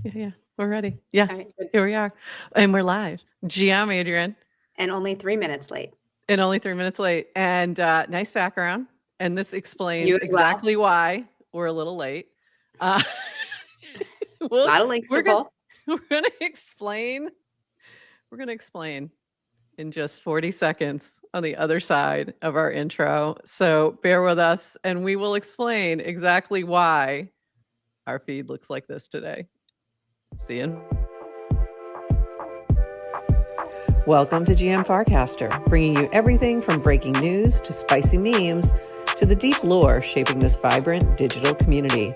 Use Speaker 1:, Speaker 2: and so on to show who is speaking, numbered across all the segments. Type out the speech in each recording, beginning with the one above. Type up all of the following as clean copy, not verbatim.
Speaker 1: Yeah. We're ready. Yeah.
Speaker 2: All right, good.
Speaker 1: Here we are. And we're live. GM, Adrian.
Speaker 2: And only 3 minutes late.
Speaker 1: And only 3 minutes late. And nice background. And this
Speaker 2: You
Speaker 1: explains
Speaker 2: as well.
Speaker 1: exactly why we're a little late. Uh,
Speaker 2: A lot of links to
Speaker 1: we're gonna
Speaker 2: pull.
Speaker 1: we're gonna explain. We're gonna explain in just 40 seconds on the other side of our intro. So bear with us, and we will explain exactly why our feed looks like this today. See you. Welcome to GM Farcaster, bringing you everything from breaking news to spicy memes to the deep lore shaping this vibrant digital community.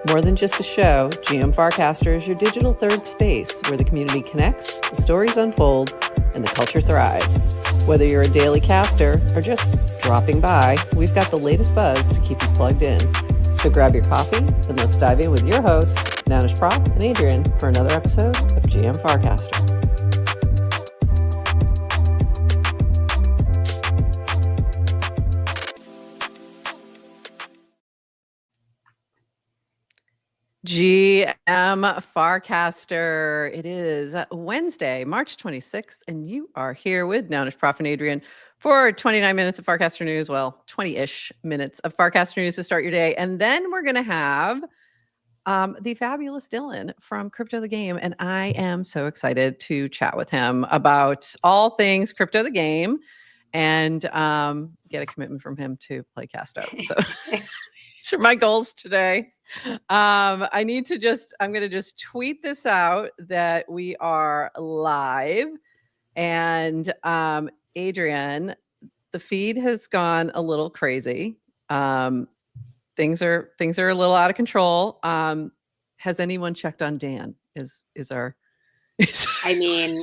Speaker 1: More than just a show, GM Farcaster is your digital third space where the community connects, the stories unfold, and the culture thrives. Whether you're a daily caster or just dropping by, we've got the latest buzz to keep you plugged in. So grab your coffee and let's dive in with your hosts, Nanish Prof and Adrian, for another episode of GM Farcaster. GM Farcaster. It is Wednesday, March 26th, and you are here with Nanish Prof and Adrian for 29 minutes of Farcaster News. Well, 20-ish minutes of Farcaster News to start your day. And then we're going to have the fabulous Dylan from Crypto the Game. And I am so excited to chat with him about all things Crypto the Game and get a commitment from him to play Cast Out. So these are my goals today. I'm going to just tweet this out that we are live. And Adrian, the feed has gone a little crazy. Things are a little out of control. Has anyone checked on Dan?
Speaker 2: I mean,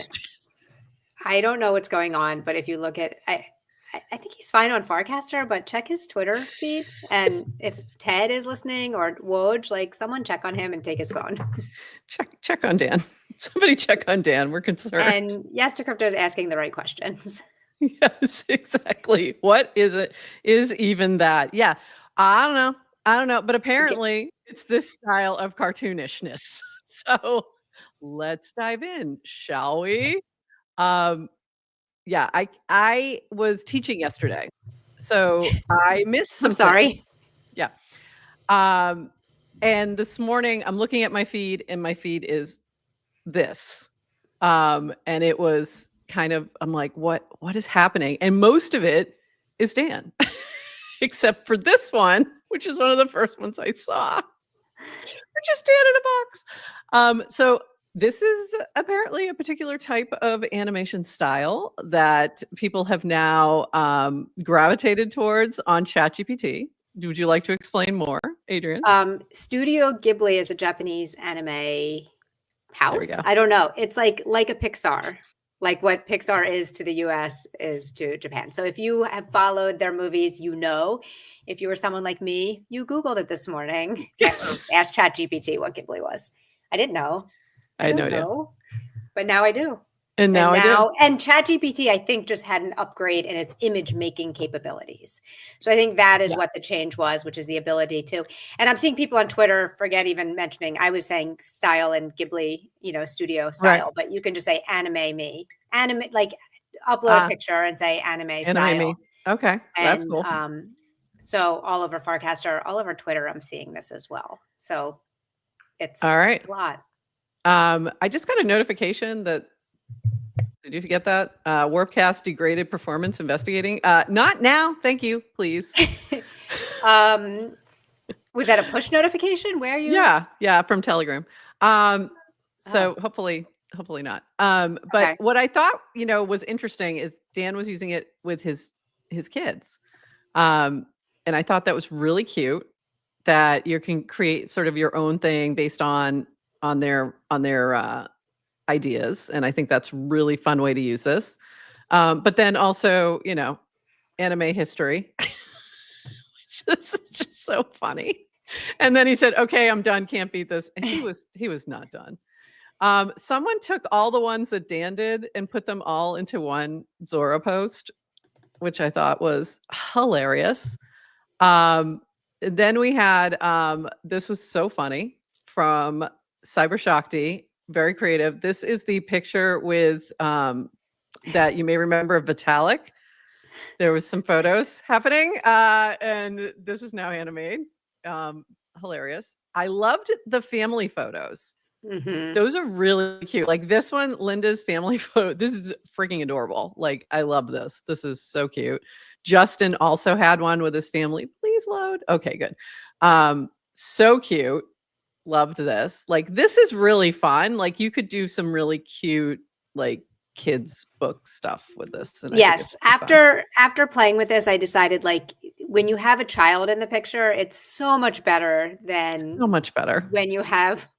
Speaker 2: I don't know what's going on, but if you look at, I think he's fine on Farcaster, but check his Twitter feed. And if Ted is listening or Woj, like someone check on him and take his phone.
Speaker 1: Check on Dan. Somebody check on Dan. We're concerned.
Speaker 2: And yes to Crypto is asking the right questions.
Speaker 1: Yes, exactly. What is it? Is even that? Yeah. I don't know. But apparently it's this style of cartoonishness. So let's dive in, shall we? Yeah, I was teaching yesterday, so I missed some.
Speaker 2: I'm sorry.
Speaker 1: Yeah. And this morning I'm looking at my feed, and my feed is this. And it was kind of, I'm like, what is happening? And most of it is Dan, except for this one, which is one of the first ones I saw, which is Dan in a box. So this is apparently a particular type of animation style that people have now gravitated towards on ChatGPT. Would you like to explain more, Adrian?
Speaker 2: Studio Ghibli is a Japanese anime house.
Speaker 1: There we go.
Speaker 2: I don't know. It's like a Pixar. Like what Pixar is to the US is to Japan. So if you have followed their movies, you know. If you were someone like me, you Googled it this morning.
Speaker 1: Yes.
Speaker 2: Asked ChatGPT what Ghibli was. I didn't know.
Speaker 1: I had no idea.
Speaker 2: But now I do.
Speaker 1: And now I do.
Speaker 2: And ChatGPT, I think, just had an upgrade in its image making capabilities. So I think that is what the change was, which is the ability to. And I'm seeing people on Twitter forget even mentioning. I was saying style and Ghibli, studio style, right. But you can just say anime me, like upload a picture and say anime style.
Speaker 1: Me. Okay, that's cool.
Speaker 2: So all over Farcaster, all over Twitter, I'm seeing this as well. So it's
Speaker 1: all right.
Speaker 2: A lot.
Speaker 1: I just got a notification that. Did you get that? Warpcast degraded performance investigating. Not now. Thank you, please.
Speaker 2: Was that a push notification? Where are you?
Speaker 1: Yeah, from Telegram. So hopefully not. But what I thought, was interesting is Dan was using it with his kids. And I thought that was really cute that you can create sort of your own thing based on their ideas. And I think that's really fun way to use this. But then also, anime history. This is just so funny. And then he said, okay, I'm done. Can't beat this. And he was not done. Someone took all the ones that Dan did and put them all into one Zora post, which I thought was hilarious. Then we had, this was so funny, from Cyber Shakti, very creative. This is the picture with that you may remember of Vitalik. There was some photos happening, and this is now animated. Hilarious. I loved the family photos.
Speaker 2: Mhm.
Speaker 1: Those are really cute. Like this one, Linda's family photo. This is freaking adorable. Like I love this. This is so cute. Justin also had one with his family. Please load. Okay, good. So cute. Loved this. Like this is really fun. Like you could do some really cute like kids book stuff with this. And I think it's
Speaker 2: Yes.
Speaker 1: really fun.
Speaker 2: After playing with this, I decided like when you have a child in the picture, it's so much better than
Speaker 1: So much better.
Speaker 2: when you have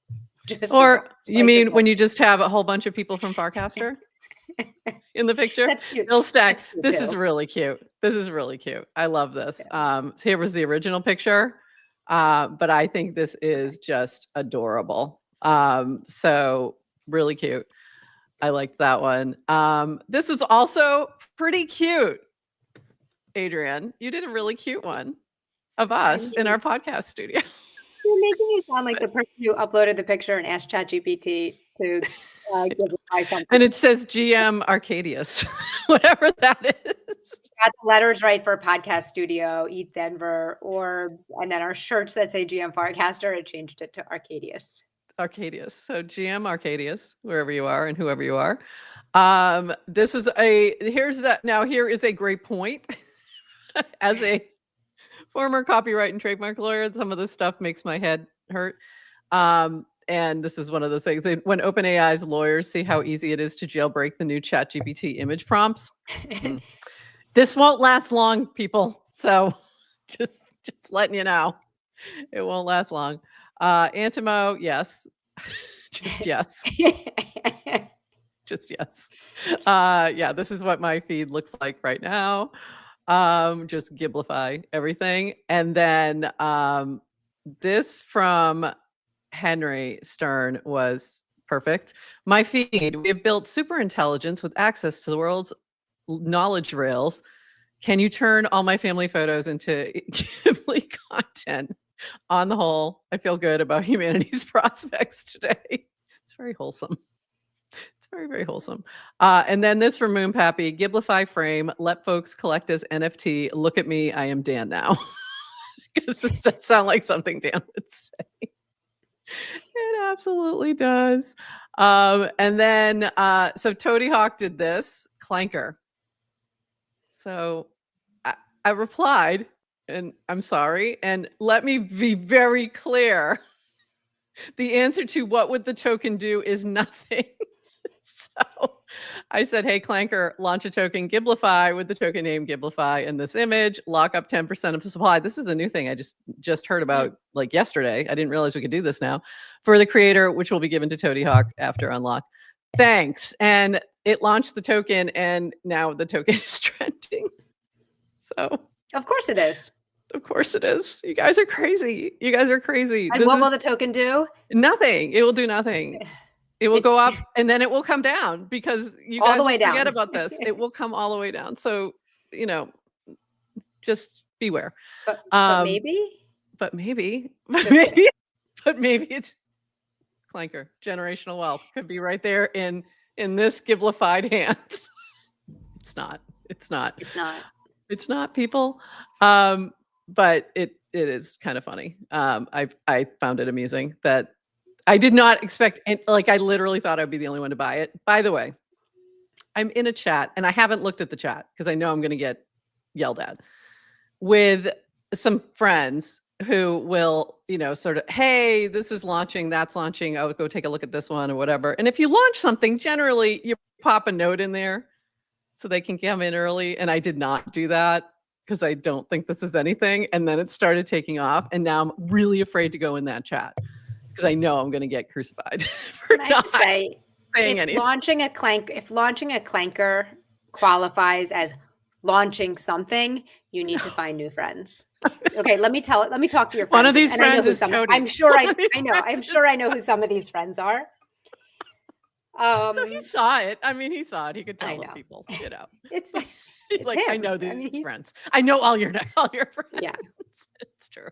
Speaker 2: just
Speaker 1: Or
Speaker 2: adults.
Speaker 1: you
Speaker 2: Like
Speaker 1: mean when you just have a whole bunch of people from Farcaster in the picture?
Speaker 2: that's cute.
Speaker 1: Bill Stack.
Speaker 2: That's cute
Speaker 1: This is
Speaker 2: too.
Speaker 1: really cute. This is really cute. I love this.
Speaker 2: Yeah.
Speaker 1: So here was the original picture. But I think this is just adorable. So really cute. I liked that one. This was also pretty cute. Adrian, you did a really cute one of
Speaker 2: I
Speaker 1: us in
Speaker 2: mean,
Speaker 1: our podcast studio.
Speaker 2: you're making me sound like the person who uploaded the picture and asked ChatGPT to give advice on.
Speaker 1: And it says GM Arcadius, whatever that is.
Speaker 2: Got the letters right for podcast studio, Eat Denver, Orbs, and then our shirts that say GM Farcaster. I changed it to Arcadius.
Speaker 1: Arcadius. So GM Arcadius, wherever you are and whoever you are. This was here is a great point. As a former copyright and trademark lawyer, some of this stuff makes my head hurt. And this is one of those things. When OpenAI's lawyers see how easy it is to jailbreak the new ChatGPT image prompts, this won't last long, people. So just letting you know, it won't last long. Antimo, yes. Just yes. Just yes. Yeah, this is what my feed looks like right now. Just Giblify everything. And then this from Henry Stern was perfect. My feed, we have built super intelligence with access to the world's knowledge rails. Can you turn all my family photos into Ghibli content? On the whole, I feel good about humanity's prospects today. It's very wholesome. It's very, very wholesome. And then this from Moon Pappy, Giblify frame, let folks collect as NFT. Look at me, I am Dan now. Because this does sound like something Dan would say. It absolutely does. And then, so Toady Hawk did this, Clanker. So I replied, and I'm sorry, and let me be very clear. The answer to what would the token do is nothing. So I said, hey, Clanker, launch a token Giblify with the token name Giblify in this image, lock up 10% of the supply. This is a new thing I just heard about like yesterday. I didn't realize we could do this now for the creator, which will be given to Toady Hawk after unlock. Thanks. And it launched the token, and now the token is trending. So
Speaker 2: Of course it is.
Speaker 1: Of course it is. You guys are crazy. You guys are crazy.
Speaker 2: And what will the token do?
Speaker 1: Nothing. It will do nothing. It will go up and then it will come down because you guys will forget about this. It will come all the way down. So, just beware.
Speaker 2: But maybe?
Speaker 1: But maybe it's Clanker. Generational wealth could be right there in this Giblified hands. It's not. It's not, people. But it is kind of funny. I found it amusing that I did not expect, like I literally thought I'd be the only one to buy it. By the way, I'm in a chat and I haven't looked at the chat because I know I'm going to get yelled at with some friends who will, sort of, hey, this is launching, that's launching. I'll go take a look at this one or whatever. And if you launch something, generally you pop a note in there so they can come in early. And I did not do that because I don't think this is anything. And then it started taking off. And now I'm really afraid to go in that chat because I know I'm going to get crucified for not saying anything.
Speaker 2: If launching a clanker qualifies as launching something, you need to find new friends. Okay, let me talk to your friends.
Speaker 1: One of these friends is Toady.
Speaker 2: I'm sure I know who some of these friends are.
Speaker 1: So he saw it. I mean, he saw it. He could tell the people,
Speaker 2: It's
Speaker 1: like,
Speaker 2: him.
Speaker 1: I know these friends. I know all your friends.
Speaker 2: Yeah.
Speaker 1: It's true.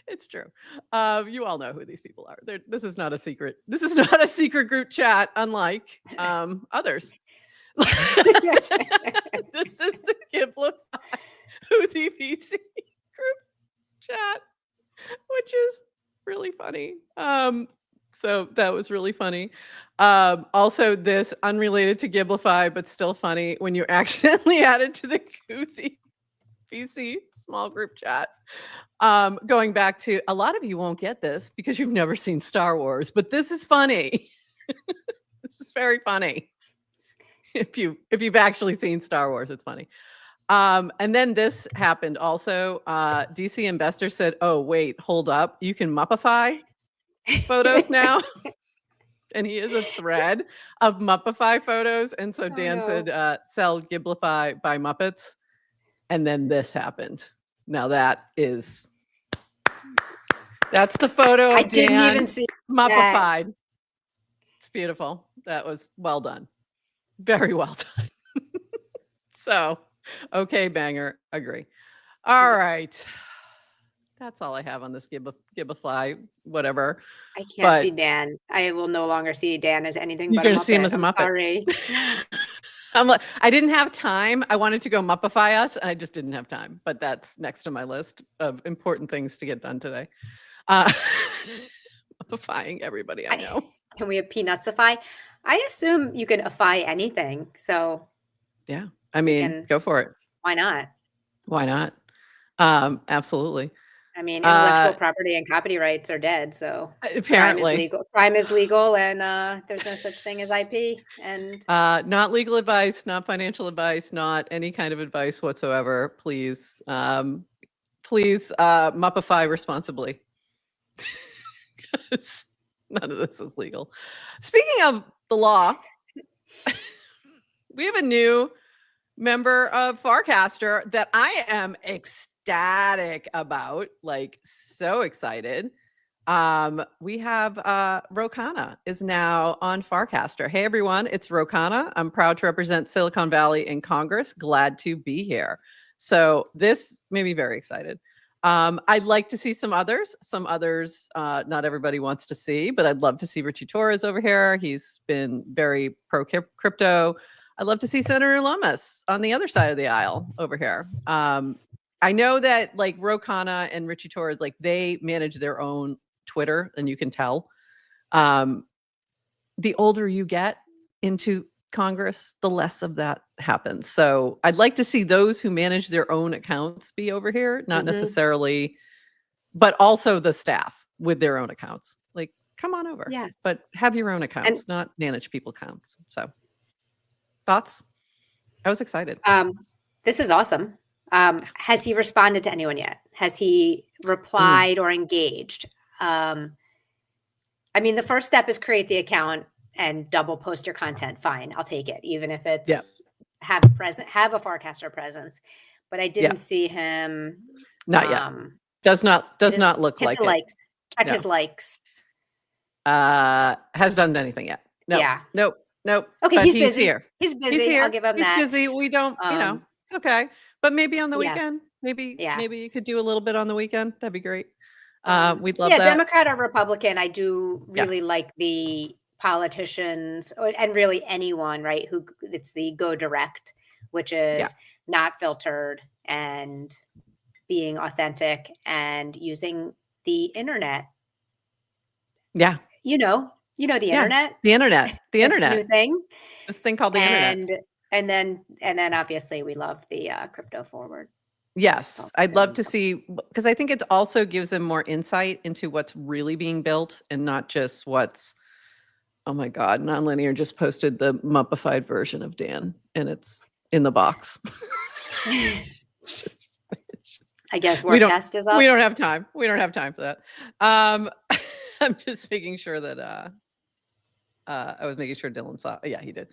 Speaker 1: It's true. You all know who these people are. This is not a secret. This is not a secret group chat, unlike others. This is the Giblify Who the VC group chat, which is really funny. So that was really funny. Also, this unrelated to Giblify, but still funny when you're accidentally added to the Goothy VC small group chat. Going back to, a lot of you won't get this because you've never seen Star Wars, but this is funny. This is very funny. If you've actually seen Star Wars, it's funny. And then this happened also. DC Investor said, "Oh wait, hold up, you can Muppify photos now." And he is a thread of Muppify photos, and so Dan said, "Sell Giblify by Muppets," and then this happened. Now that's the photo of
Speaker 2: I didn't
Speaker 1: Dan
Speaker 2: even see
Speaker 1: Muppified.
Speaker 2: that.
Speaker 1: It's beautiful. That was well done. Very well done. So, okay, banger. Agree. All right. That's all I have on this Giblify, whatever.
Speaker 2: I can't see Dan. I will no longer see Dan as anything but a Muppet.
Speaker 1: You're going to see him as a Muppet.
Speaker 2: Sorry.
Speaker 1: I'm like, I didn't have time. I wanted to go Muppify us, and I just didn't have time. But that's next to my list of important things to get done today. Muppifying everybody I know.
Speaker 2: Can we have Peanutsify? I assume you can ify anything. So
Speaker 1: yeah, I mean, go for it.
Speaker 2: Why not?
Speaker 1: Why not? Absolutely.
Speaker 2: I mean, intellectual property and copyrights are dead. So
Speaker 1: apparently
Speaker 2: crime is legal, and there's no such thing as IP. And
Speaker 1: not legal advice, not financial advice, not any kind of advice whatsoever. Please, please Muppify responsibly. Because none of this is legal. Speaking of the law, we have a new member of Farcaster that I am ecstatic about, like so excited. We have Rokana is now on Farcaster. Hey everyone, it's Rokana. I'm proud to represent Silicon Valley in Congress. Glad to be here. So this made me very excited. I'd like to see some others. Not everybody wants to see, but I'd love to see Richie Torres over here. He's been very pro crypto. I'd love to see Senator Lummis on the other side of the aisle over here. I know that like Rokana and Richie Torres, like they manage their own Twitter, and you can tell. The older you get into Congress, the less of that happens. So I'd like to see those who manage their own accounts be over here, not necessarily, but also the staff with their own accounts. Like, come on over.
Speaker 2: Yes.
Speaker 1: But have your own accounts, not manage people accounts. So thoughts? I was excited.
Speaker 2: This is awesome. Has he responded to anyone yet? Has he replied or engaged? I mean, the first step is create the account and double post your content. Fine, I'll take it, even if it's have a Farcaster presence. But I didn't see him.
Speaker 1: Not yet. Does not look like it.
Speaker 2: Likes. Check his likes.
Speaker 1: Has done anything yet? No. Yeah. Nope.
Speaker 2: Okay,
Speaker 1: but
Speaker 2: he's busy.
Speaker 1: Here.
Speaker 2: He's busy.
Speaker 1: He's here.
Speaker 2: I'll give him that.
Speaker 1: He's busy. We don't. It's okay. But maybe on the weekend. Maybe you could do a little bit on the weekend. That'd be great. We'd love that.
Speaker 2: Democrat or Republican, I do really like the politicians and really anyone, right? Who it's the go direct, which is not filtered and being authentic and using the internet.
Speaker 1: Yeah.
Speaker 2: You know the internet.
Speaker 1: The internet. The internet.
Speaker 2: New thing.
Speaker 1: This thing called the internet.
Speaker 2: And then obviously we love the crypto forward.
Speaker 1: Yes, I'd love to see, because I think it also gives them more insight into what's really being built and not just what's, oh my God, Nonlinear just posted the Muppified version of Dan and it's in the box.
Speaker 2: I guess Warcast is up.
Speaker 1: We don't have time. We don't have time for that. I'm just making sure that I was making sure Dylan saw. Yeah, he did.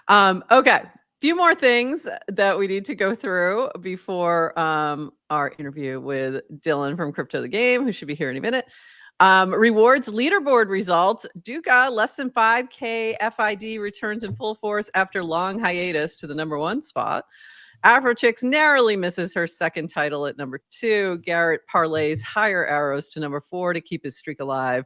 Speaker 1: Okay. Few more things that we need to go through before our interview with Dylan from Crypto the Game, who should be here in a minute. Rewards leaderboard results. Duca, less than 5K FID returns in full force after long hiatus to the #1 spot. Afrochicks narrowly misses her second title at number 2. Garrett parlays higher arrows to number 4 to keep his streak alive.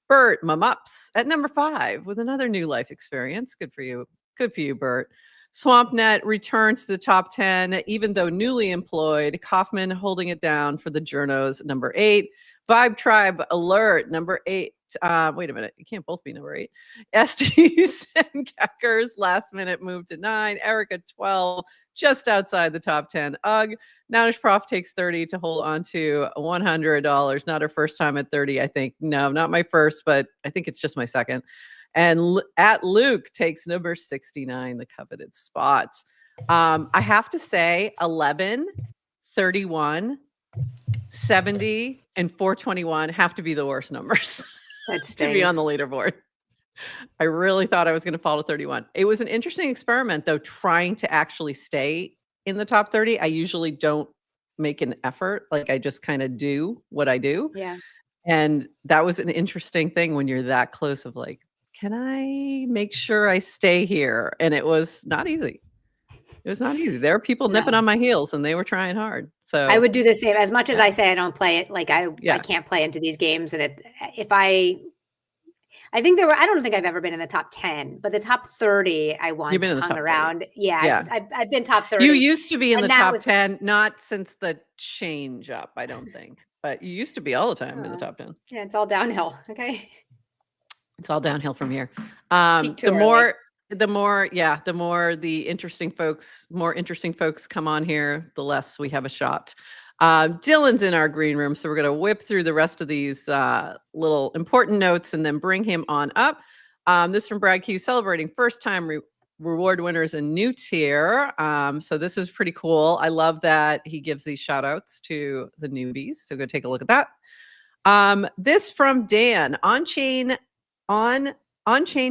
Speaker 1: Bert Mumups at number 5 with another new life experience. Good for you. Good for you, Bert. SwampNet returns to the top 10, even though newly employed. Kaufman holding it down for the journos, number 8. Vibe Tribe Alert, number 8. Wait a minute. You can't both be number 8. Estes and Keckers last minute move to 9. Erica 12, just outside the top 10. Ugh. Nowish Prof takes 30 to hold on to $100. Not her first time at 30, I think. No, not my first, but I think it's just my second. And at Luke takes number 69, the coveted spots. I have to say 11, 31, 70, and 421 have to be the worst numbers to be on the leaderboard. I really thought I was going to fall to 31. It was an interesting experiment, though, trying to actually stay in the top 30. I usually don't make an effort. Like, I just kind of do what I do.
Speaker 2: Yeah.
Speaker 1: And that was an interesting thing when you're that close of like, can I make sure I stay here? And it was not easy. It was not easy. There were people nipping on my heels and they were trying hard. So
Speaker 2: I would do the same. As much as I say I don't play it, like I can't play into these games. And I think I don't think I've ever been in the top 10, but the top 30 I once
Speaker 1: You've been in the
Speaker 2: hung
Speaker 1: top 30.
Speaker 2: around. Yeah. I've been top 30.
Speaker 1: You used to be in the top 10, not since the change up, I don't think. But you used to be all the time in the top 10.
Speaker 2: Yeah, it's all downhill. Okay.
Speaker 1: It's all downhill from here. The more the interesting folks come on here, the less we have a shot. Dylan's in our green room, so we're going to whip through the rest of these little important notes and then bring him on up. This from Brad Q, celebrating first-time reward winners in new tier. So this is pretty cool. I love that he gives these shout-outs to the newbies. So go take a look at that. This from Dan, on-chain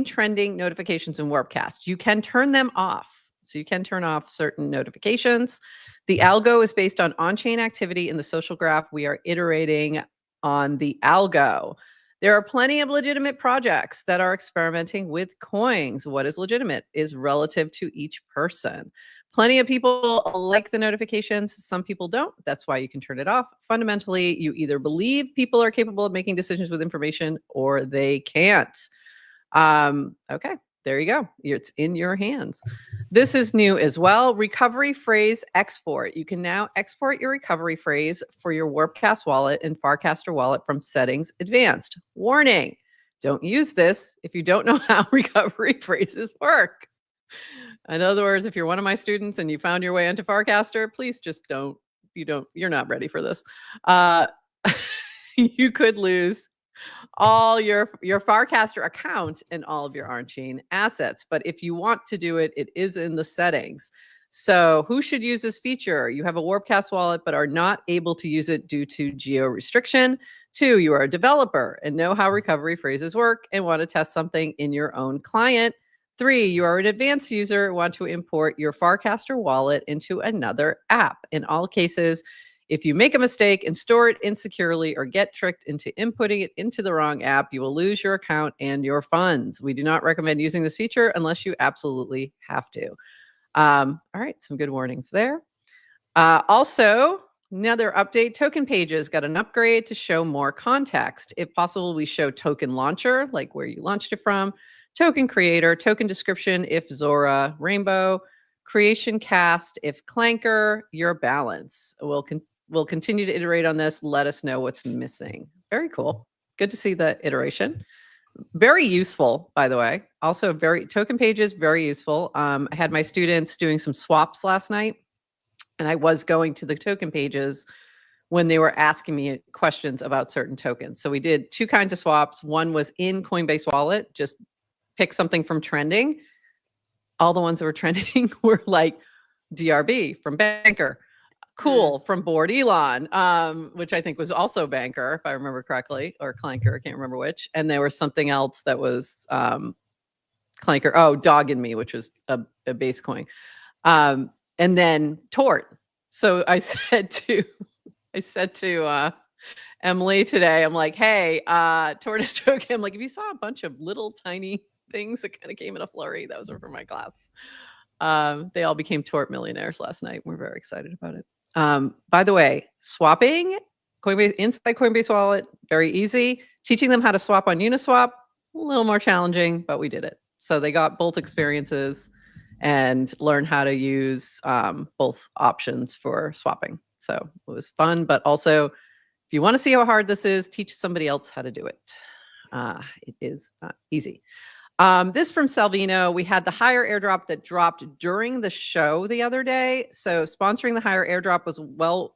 Speaker 1: trending notifications in Warpcast. You can turn them off. So you can turn off certain notifications. The algo is based on-chain activity in the social graph. We are iterating on the algo. There are plenty of legitimate projects that are experimenting with coins. What is legitimate is relative to each person. Plenty of people like the notifications. Some people don't. That's why you can turn it off. Fundamentally, you either believe people are capable of making decisions with information or they can't. Okay, there you go. It's in your hands. This is new as well. Recovery phrase export. You can now export your recovery phrase for your Warpcast wallet and Farcaster wallet from settings advanced. Warning, don't use this if you don't know how recovery phrases work. In other words, if you're one of my students and you found your way into Farcaster, please just don't. You're not ready for this. You could lose all your Farcaster account and all of your on-chain assets. But if you want to do it, it is in the settings. So who should use this feature? You have a Warpcast wallet, but are not able to use it due to geo restriction. 2, you are a developer and know how recovery phrases work and want to test something in your own client. 3, you are an advanced user, want to import your Farcaster wallet into another app. In all cases, if you make a mistake and store it insecurely or get tricked into inputting it into the wrong app, you will lose your account and your funds. We do not recommend using this feature unless you absolutely have to. All right, some good warnings there. Also, another update, Token Pages got an upgrade to show more context. If possible, we show token launcher, like where you launched it from, token creator, token description, if Zora, Rainbow, creation cast, if Clanker, your balance. We'll continue to iterate on this. Let us know what's missing. Very cool. Good to see the iteration. Very useful, by the way. Also, Token Pages, very useful. I had my students doing some swaps last night, and I was going to the Token Pages when they were asking me questions about certain tokens. So we did 2 kinds of swaps. One was in Coinbase Wallet, just pick something from trending. All the ones that were trending were like DRB from Banker, Cool from Board Elon, which I think was also Banker, if I remember correctly, or Clanker, I can't remember which. And there was something else that was Clanker. Oh, Dog and Me, which was a base coin. And then Tort. So I said to Emily today, I'm like, hey, Tortoise token. I'm like, if you saw a bunch of little tiny things that kind of came in a flurry, those are for my class. They all became tort millionaires last night. We're very excited about it. By the way, swapping Coinbase inside Coinbase Wallet, very easy. Teaching them how to swap on Uniswap, a little more challenging, but we did it. So they got both experiences and learned how to use both options for swapping. So it was fun, but also if you want to see how hard this is, teach somebody else how to do it. It is not easy. This from Salvino. We had the higher airdrop that dropped during the show the other day. So sponsoring the higher airdrop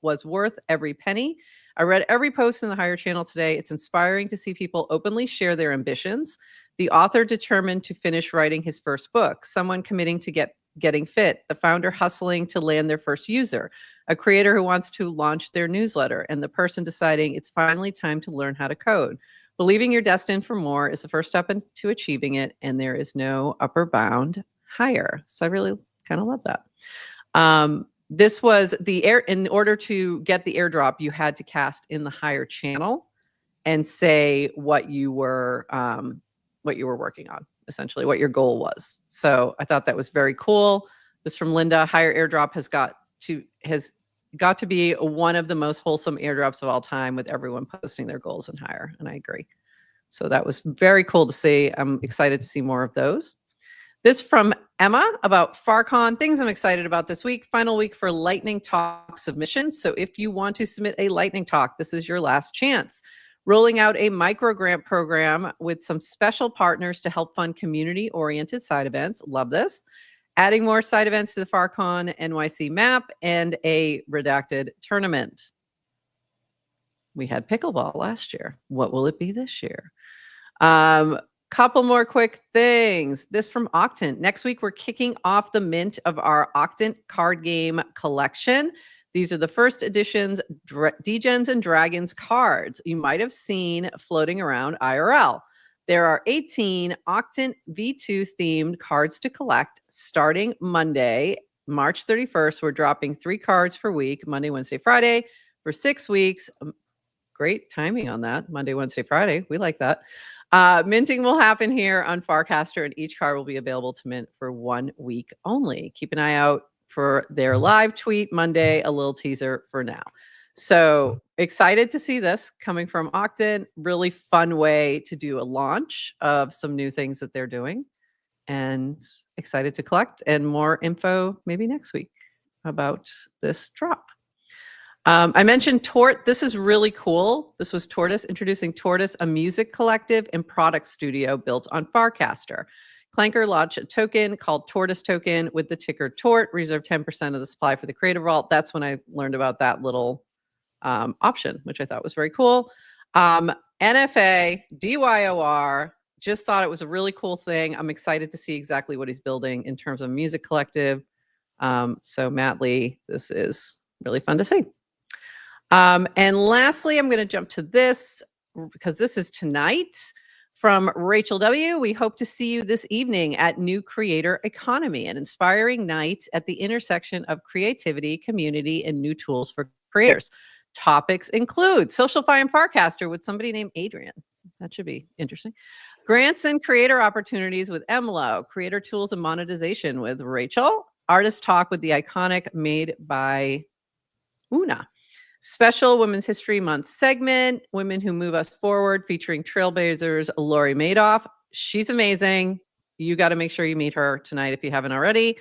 Speaker 1: was worth every penny. I read every post in the higher channel today. It's inspiring to see people openly share their ambitions. The author determined to finish writing his first book, someone committing to getting fit, the founder hustling to land their first user, a creator who wants to launch their newsletter, and the person deciding it's finally time to learn how to code. Believing you're destined for more is the first step into achieving it, and there is no upper bound higher. So I really kind of love that. This was in order to get the airdrop, you had to cast in the higher channel and say what you were working on, essentially what your goal was. So I thought that was very cool. This from Linda. Higher airdrop has got to be one of the most wholesome airdrops of all time, with everyone posting their goals in higher, and I agree. So that was very cool to see. I'm excited to see more of those. This from Emma about FarCon. Things I'm excited about this week. Final week for Lightning Talk submissions. So if you want to submit a Lightning Talk, this is your last chance. Rolling out a micro grant program with some special partners to help fund community-oriented side events. Love this. Adding more side events to the FarCon NYC map and a redacted tournament. We had pickleball last year. What will it be this year? Couple more quick things. This from Octant. Next week, we're kicking off the mint of our Octant card game collection. These are the first editions Degens and Dragons cards you might have seen floating around IRL. There are 18 Octant V2 themed cards to collect starting Monday, March 31st. We're dropping 3 cards per week, Monday, Wednesday, Friday, for 6 weeks. Great timing on that. Monday, Wednesday, Friday. We like that. Minting will happen here on Farcaster, and each card will be available to mint for 1 week only. Keep an eye out for their live tweet Monday, a little teaser for now. So excited to see this coming from Octant. Really fun way to do a launch of some new things that they're doing, and excited to collect, and more info maybe next week about this drop. I mentioned Tort. This is really cool. This was Tortoise introducing Tortoise, a music collective and product studio built on Farcaster. Clanker launched a token called Tortoise Token with the ticker TORT, reserve 10% of the supply for the Creative Vault. That's when I learned about that little option, which I thought was very cool. NFA, DYOR, just thought it was a really cool thing. I'm excited to see exactly what he's building in terms of music collective. So Matt Lee, this is really fun to see. And lastly, I'm going to jump to this because this is tonight from Rachel W. We hope to see you this evening at New Creator Economy, an inspiring night at the intersection of creativity, community, and new tools for creators. Topics include SocialFi and Farcaster with somebody named Adrian. That should be interesting. Grants and creator opportunities with Emlo, creator tools and monetization with Rachel, artist talk with the iconic Made by Una. Special Women's History Month segment, Women Who Move Us Forward, featuring trailblazers Lori Madoff. She's amazing. You got to make sure you meet her tonight if you haven't already.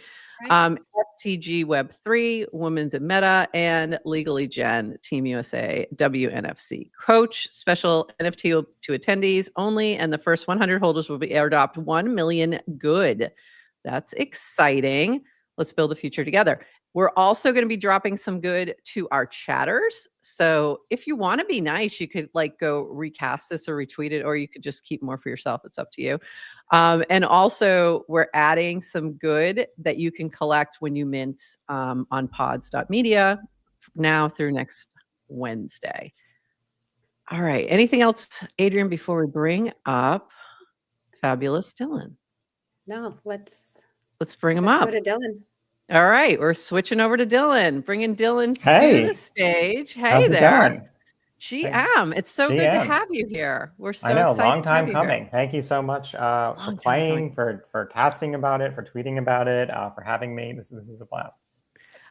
Speaker 1: Right. FTG Web3, Women's in Meta, and Legally Jen, Team USA, WNFC coach. Special NFT to attendees only, and the first 100 holders will be airdropped 1 million good. That's exciting. Let's build the future together. We're also going to be dropping some good to our chatters. So if you want to be nice, you could like go recast this or retweet it, or you could just keep more for yourself. It's up to you. And also we're adding some good that you can collect when you mint on pods.media now through next Wednesday. All right. Anything else, Adrian, before we bring up Fabulous Dylan?
Speaker 2: No, let's
Speaker 1: bring him up.
Speaker 2: Go to Dylan.
Speaker 1: All right, we're switching over to Dylan, bringing Dylan to the stage. Hey
Speaker 3: How's
Speaker 1: there.
Speaker 3: it going?
Speaker 1: GM, it's so good to have you here. We're so excited.
Speaker 3: Long time coming. Thank you so much for playing, for casting about it, for tweeting about it, for having me. This is a blast.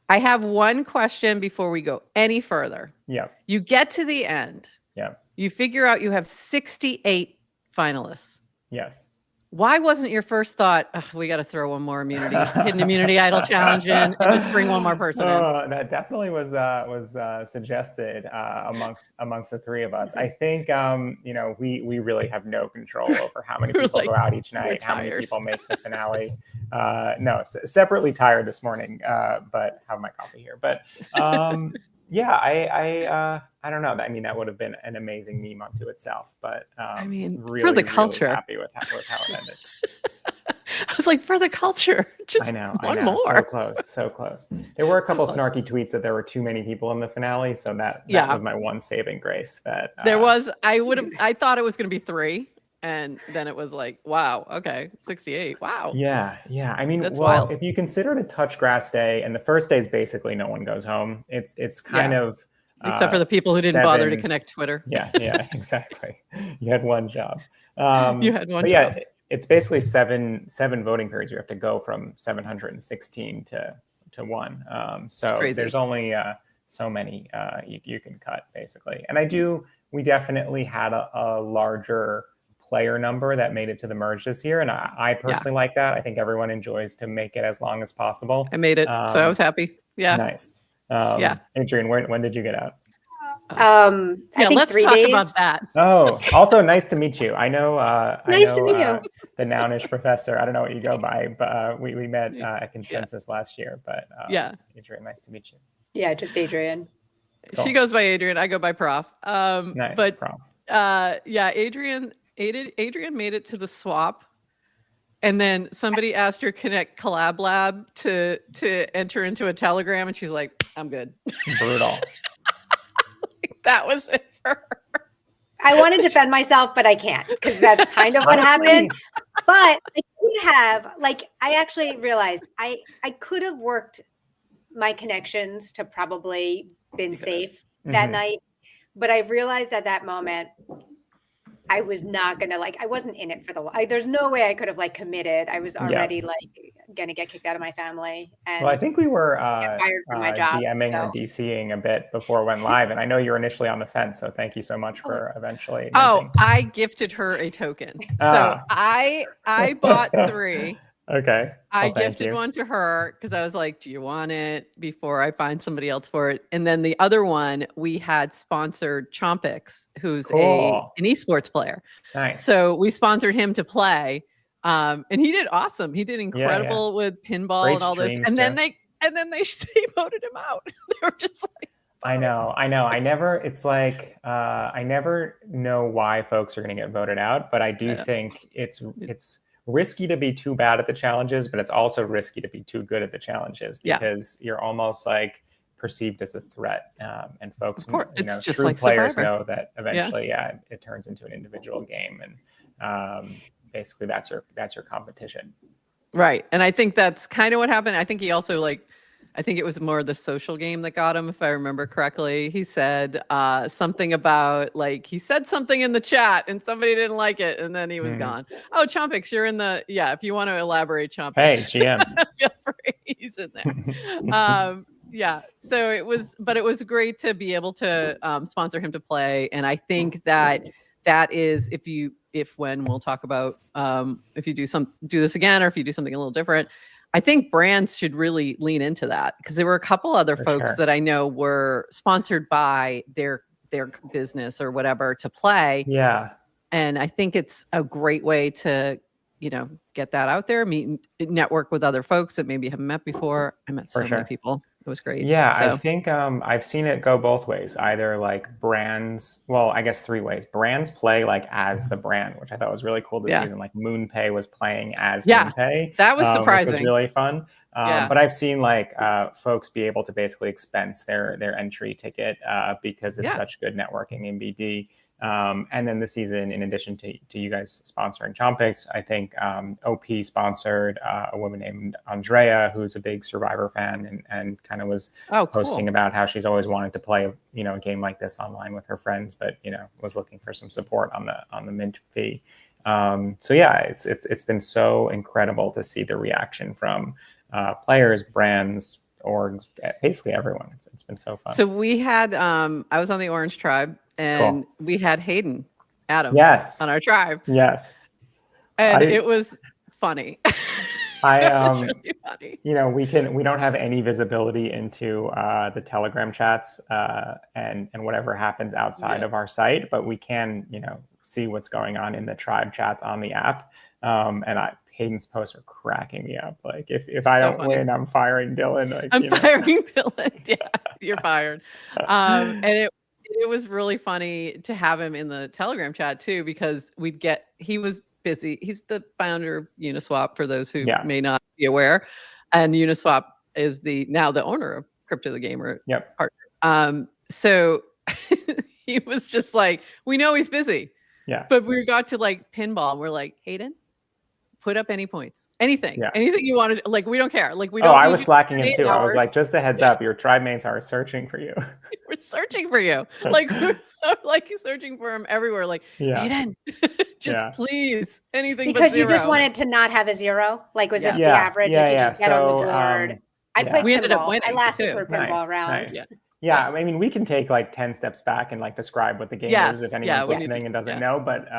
Speaker 1: I have one question before we go any further.
Speaker 3: Yeah.
Speaker 1: You get to the end.
Speaker 3: Yeah.
Speaker 1: You figure out you have 68 finalists.
Speaker 3: Yes.
Speaker 1: Why wasn't your first thought, we got to throw one more hidden immunity idol challenge in and just bring one more person in?
Speaker 3: That definitely was suggested amongst the three of us. I think we really have no control over how many people go out each night, how many people make the finale. No, separately tired this morning, but have my coffee here. But yeah, I don't know. I mean, that would have been an amazing meme unto itself. But really,
Speaker 1: for the culture,
Speaker 3: really happy with how it ended.
Speaker 1: I was like, for the culture, just
Speaker 3: I know,
Speaker 1: one more.
Speaker 3: So close. There were a couple snarky tweets that there were too many people in the finale, so that was my one saving grace. That
Speaker 1: there was. I thought it was going to be 3. And then it was like, wow, okay, 68. Wow.
Speaker 3: Yeah. I mean,
Speaker 1: that's wild.
Speaker 3: If you consider it a touch grass day, and the first day is basically no one goes home. It's kind of
Speaker 1: except for the people who didn't bother to connect Twitter.
Speaker 3: Yeah, exactly. You had one job.
Speaker 1: You had one job.
Speaker 3: Yeah, it's basically seven voting periods. You have to go from 716 to 1. So there's only so many you can cut, basically. And we definitely had a larger player number that made it to the merge this year, and I personally like that. I think everyone enjoys to make it as long as possible.
Speaker 1: I made it, so I was happy. Yeah,
Speaker 3: nice. Adrian, when did you get out?
Speaker 2: I think
Speaker 1: let's
Speaker 2: 3
Speaker 1: talk
Speaker 2: days.
Speaker 1: about that.
Speaker 3: Oh, also nice to meet you. I know.
Speaker 2: Nice to meet you.
Speaker 3: The Nounish professor. I don't know what you go by, but we met at Consensus last year. But Adrian, nice to meet you.
Speaker 2: Yeah, just Adrian.
Speaker 1: Cool. She goes by Adrian. I go by Prof.
Speaker 3: Nice,
Speaker 1: but
Speaker 3: Prof.
Speaker 1: Adrian made it to the swap, and then somebody asked her Connect Collab Lab to enter into a Telegram, and she's like, "I'm good."
Speaker 3: Brutal.
Speaker 1: That was it for her.
Speaker 2: I want to defend myself, but I can't, because that's kind of what happened. But I could have, I actually realized I could have worked my connections to probably been safe that night. But I realized at that moment, I was not going to I wasn't in it for there's no way I could have committed. I was already going to get kicked out of my family. And
Speaker 3: I think we were
Speaker 2: fired from my job,
Speaker 3: DMing or DCing a bit before it went live. And I know you were initially on the fence. So thank you so much for eventually.
Speaker 1: I gifted her a token. So I bought 3.
Speaker 3: Okay.
Speaker 1: I gifted one to her because I was like, do you want it before I find somebody else for it? And then the other one, we had sponsored Chompix, who's an esports player.
Speaker 3: Nice.
Speaker 1: So we sponsored him to play. And he did awesome. He did incredible with pinball and all this. And then they voted him out. They were just like,
Speaker 3: I know. I never know why folks are going to get voted out, but I do think it's risky to be too bad at the challenges, but it's also risky to be too good at the challenges because you're almost perceived as a threat. And folks,
Speaker 1: just
Speaker 3: true players
Speaker 1: Survivor.
Speaker 3: know that eventually, it turns into an individual game. And basically that's your competition.
Speaker 1: Right. And I think that's kind of what happened. I think he also I think it was more the social game that got him, if I remember correctly. He said something about he said something in the chat and somebody didn't like it, and then he was gone. Oh, Chompix, you're in the if you want to elaborate, Chompix.
Speaker 3: Hey, GM.
Speaker 1: Feel free. He's in there. So it was great to be able to sponsor him to play. And I think that is when we'll talk about if you do this again, or if you do something a little different. I think brands should really lean into that, because there were a couple other folks that I know were sponsored by their business or whatever to play.
Speaker 3: Yeah.
Speaker 1: And I think it's a great way to, get that out there, network with other folks that maybe haven't met before. I met so many people. It was great.
Speaker 3: Yeah, so. I think I've seen it go both ways. Either brands, I guess 3 ways. Brands play as the brand, which I thought was really cool this season. MoonPay was playing as MoonPay.
Speaker 1: That was surprising.
Speaker 3: Which was really fun. But I've seen folks be able to basically expense their entry ticket because it's such good networking in BD. And then this season, in addition to you guys sponsoring Chompics, I think OP sponsored a woman named Andrea, who's a big Survivor fan and kind of was posting about how she's always wanted to play, a game like this online with her friends, but, was looking for some support on the mint fee. So yeah, it's been so incredible to see the reaction from players, brands, orgs, basically everyone. It's been so fun.
Speaker 1: So we had, I was on the Orange Tribe, and we had Hayden Adams on our tribe.
Speaker 3: Yes.
Speaker 1: And it was funny. It was really funny.
Speaker 3: We don't have any visibility into the Telegram chats and whatever happens outside of our site, but we can, see what's going on in the tribe chats on the app. Hayden's posts are cracking me up. Like if I don't win, I'm firing Dylan. Like,
Speaker 1: I'm firing Dylan. Yeah, you're fired. And it was really funny to have him in the Telegram chat too, because he was busy. He's the founder of Uniswap, for those who may not be aware. And Uniswap is now the owner of Crypto the Gamer partner. So he was just like, we know he's busy.
Speaker 3: Yeah.
Speaker 1: But we got to like pinball, and we're like, Hayden, put up any points, anything you wanted. Like, we don't care. Like, we don't.
Speaker 3: I was slacking him too. I was like, just a heads up, your tribe mates are searching for you.
Speaker 1: We're searching for you. Like, like searching for him everywhere. Like, Hayden, just please, anything
Speaker 2: because
Speaker 1: but zero.
Speaker 2: You just wanted to not have a zero. Like, was this the average? You could just get on the board. I played
Speaker 1: we
Speaker 2: pinball.
Speaker 1: ended up winning.
Speaker 2: I lasted for a pinball round.
Speaker 3: Nice. Yeah, I mean, we can take like 10 steps back and like describe what the game is if anyone's listening and doesn't know. But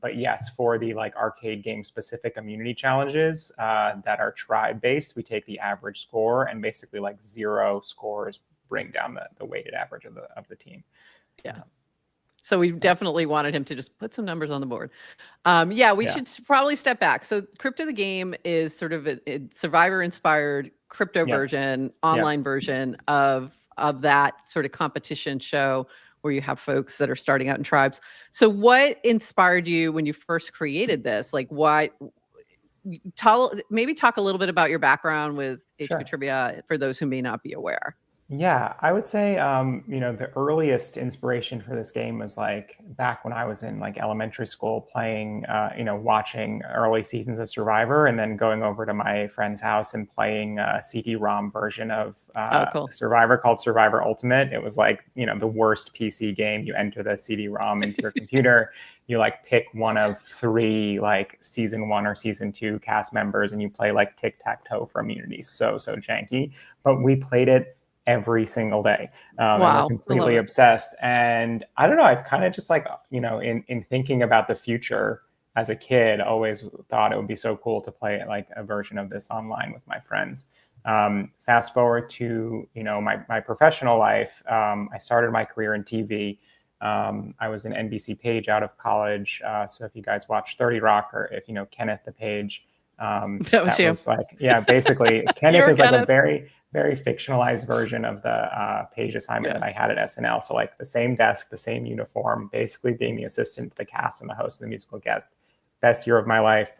Speaker 3: but yes, for the like arcade game specific immunity challenges that are tribe based, we take the average score, and basically like 0 scores bring down the weighted average of the team.
Speaker 1: Yeah. So we definitely wanted him to just put some numbers on the board. We should probably step back. So Crypto the Game is sort of a Survivor-inspired crypto version, online version of that sort of competition show where you have folks that are starting out in tribes. So what inspired you when you first created this? Like, maybe talk a little bit about your background with HQ Trivia for those who may not be aware.
Speaker 3: Yeah, I would say, the earliest inspiration for this game was like back when I was in like elementary school playing, watching early seasons of Survivor, and then going over to my friend's house and playing a CD-ROM version of Survivor called Survivor Ultimate. It was like, the worst PC game. You enter the CD-ROM into your computer, you like pick one of 3 like season 1 or season 2 cast members, and you play like tic-tac-toe for immunity. So janky, but we played it every single day. And we're completely obsessed. And I don't know, I've kind of just like, in thinking about the future as a kid, always thought it would be so cool to play like a version of this online with my friends. Fast forward to, my professional life. I started my career in TV. I was an NBC page out of college. So if you guys watch 30 Rock, or if Kenneth the Page,
Speaker 1: that was
Speaker 3: like, basically Kenneth is like a very, very fictionalized version of the page assignment that I had at SNL. So like the same desk, the same uniform, basically being the assistant to the cast and the host and the musical guest. Best year of my life,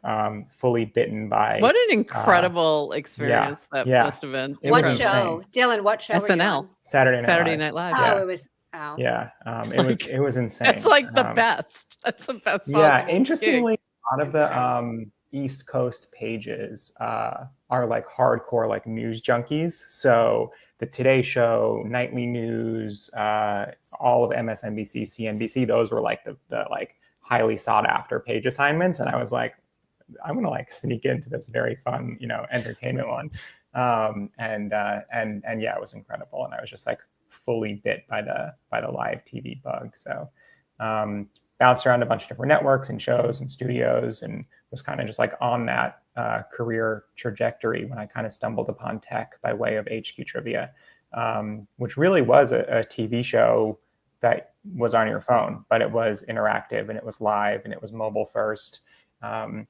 Speaker 3: fully bitten by.
Speaker 1: What an incredible experience that must have been.
Speaker 2: What show? Dylan, what show?
Speaker 1: SNL.
Speaker 3: Saturday
Speaker 1: Night Live.
Speaker 2: Oh, it was. Oh.
Speaker 3: Yeah, it was insane.
Speaker 1: It's like the best. That's the best.
Speaker 3: Yeah, interestingly, a lot of the East Coast pages are like hardcore like news junkies. So the Today Show, Nightly News, all of MSNBC, CNBC, those were like the like highly sought after page assignments. And I was like, I'm gonna like sneak into this very fun, entertainment one. And it was incredible. And I was just like fully bit by the live TV bug. So bounced around a bunch of different networks and shows and studios, and was kind of just like on that career trajectory when I kind of stumbled upon tech by way of HQ Trivia, which really was a TV show that was on your phone, but it was interactive and it was live and it was mobile first, and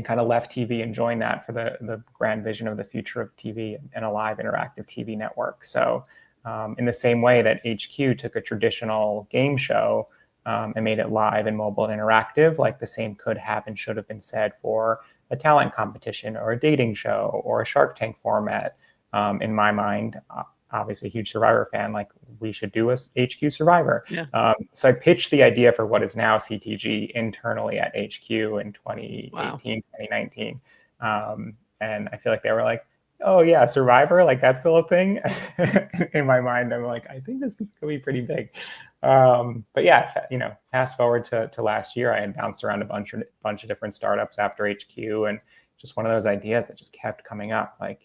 Speaker 3: kind of left TV and joined that for the grand vision of the future of TV and a live interactive TV network. So in the same way that HQ took a traditional game show and made it live and mobile and interactive, like the same could have and should have been said for a talent competition or a dating show or a Shark Tank format. In my mind, obviously a huge Survivor fan, like we should do a HQ Survivor.
Speaker 1: Yeah.
Speaker 3: So I pitched the idea for what is now CTG internally at HQ in 2018, 2019. And I feel like they were like, oh yeah, Survivor, like that's still a thing. In my mind, I'm like, I think this could be pretty big. But yeah, fast forward to last year, I had bounced around a bunch of different startups after HQ, and just one of those ideas that just kept coming up, like,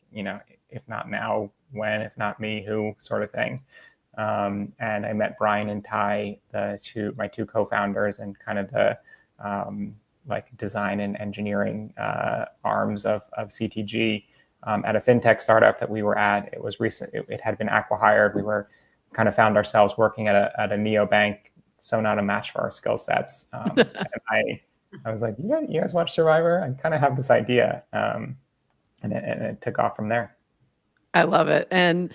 Speaker 3: if not now, when? If not me, who? Sort of thing. And I met Brian and Ty, my two co-founders, and kind of the like design and engineering arms of CTG at a fintech startup that we were at. It was recent. It had been acqui-hired. We were kind of found ourselves working at a neobank, so not a match for our skill sets. And I was like, you guys watch Survivor? I kind of have this idea, and it took off from there.
Speaker 1: I love it. And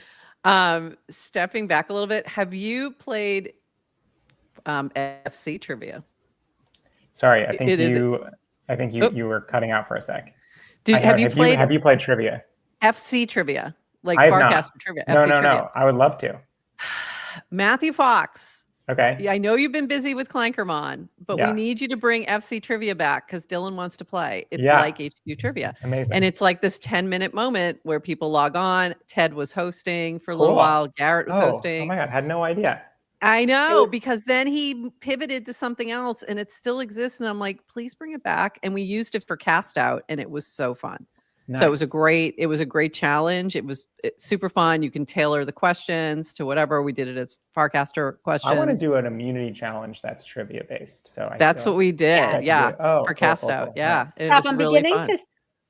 Speaker 1: stepping back a little bit, have you played FC trivia?
Speaker 3: Sorry, I think you were cutting out for a sec.
Speaker 1: Have you
Speaker 3: played trivia?
Speaker 1: FC trivia, like Farcaster trivia.
Speaker 3: No. I would love to.
Speaker 1: Matthew Fox.
Speaker 3: Okay.
Speaker 1: Yeah, I know you've been busy with Clankermon, but we need you to bring FC trivia back because Dylan wants to play. It's like HQ trivia.
Speaker 3: Amazing.
Speaker 1: And it's like this 10-minute moment where people log on. Ted was hosting for a little while. Garrett was hosting.
Speaker 3: Oh my God, had no idea.
Speaker 1: I know, because then he pivoted to something else and it still exists. And I'm like, please bring it back. And we used it for Cast Out and it was so fun. Nice. So it was a great challenge. It's super fun. You can tailor the questions to whatever. We did it as Farcaster questions.
Speaker 3: I want to do an immunity challenge that's trivia based. So
Speaker 1: that's what we did. For Cast Out. Cool. Yeah. Nice. It was really fun.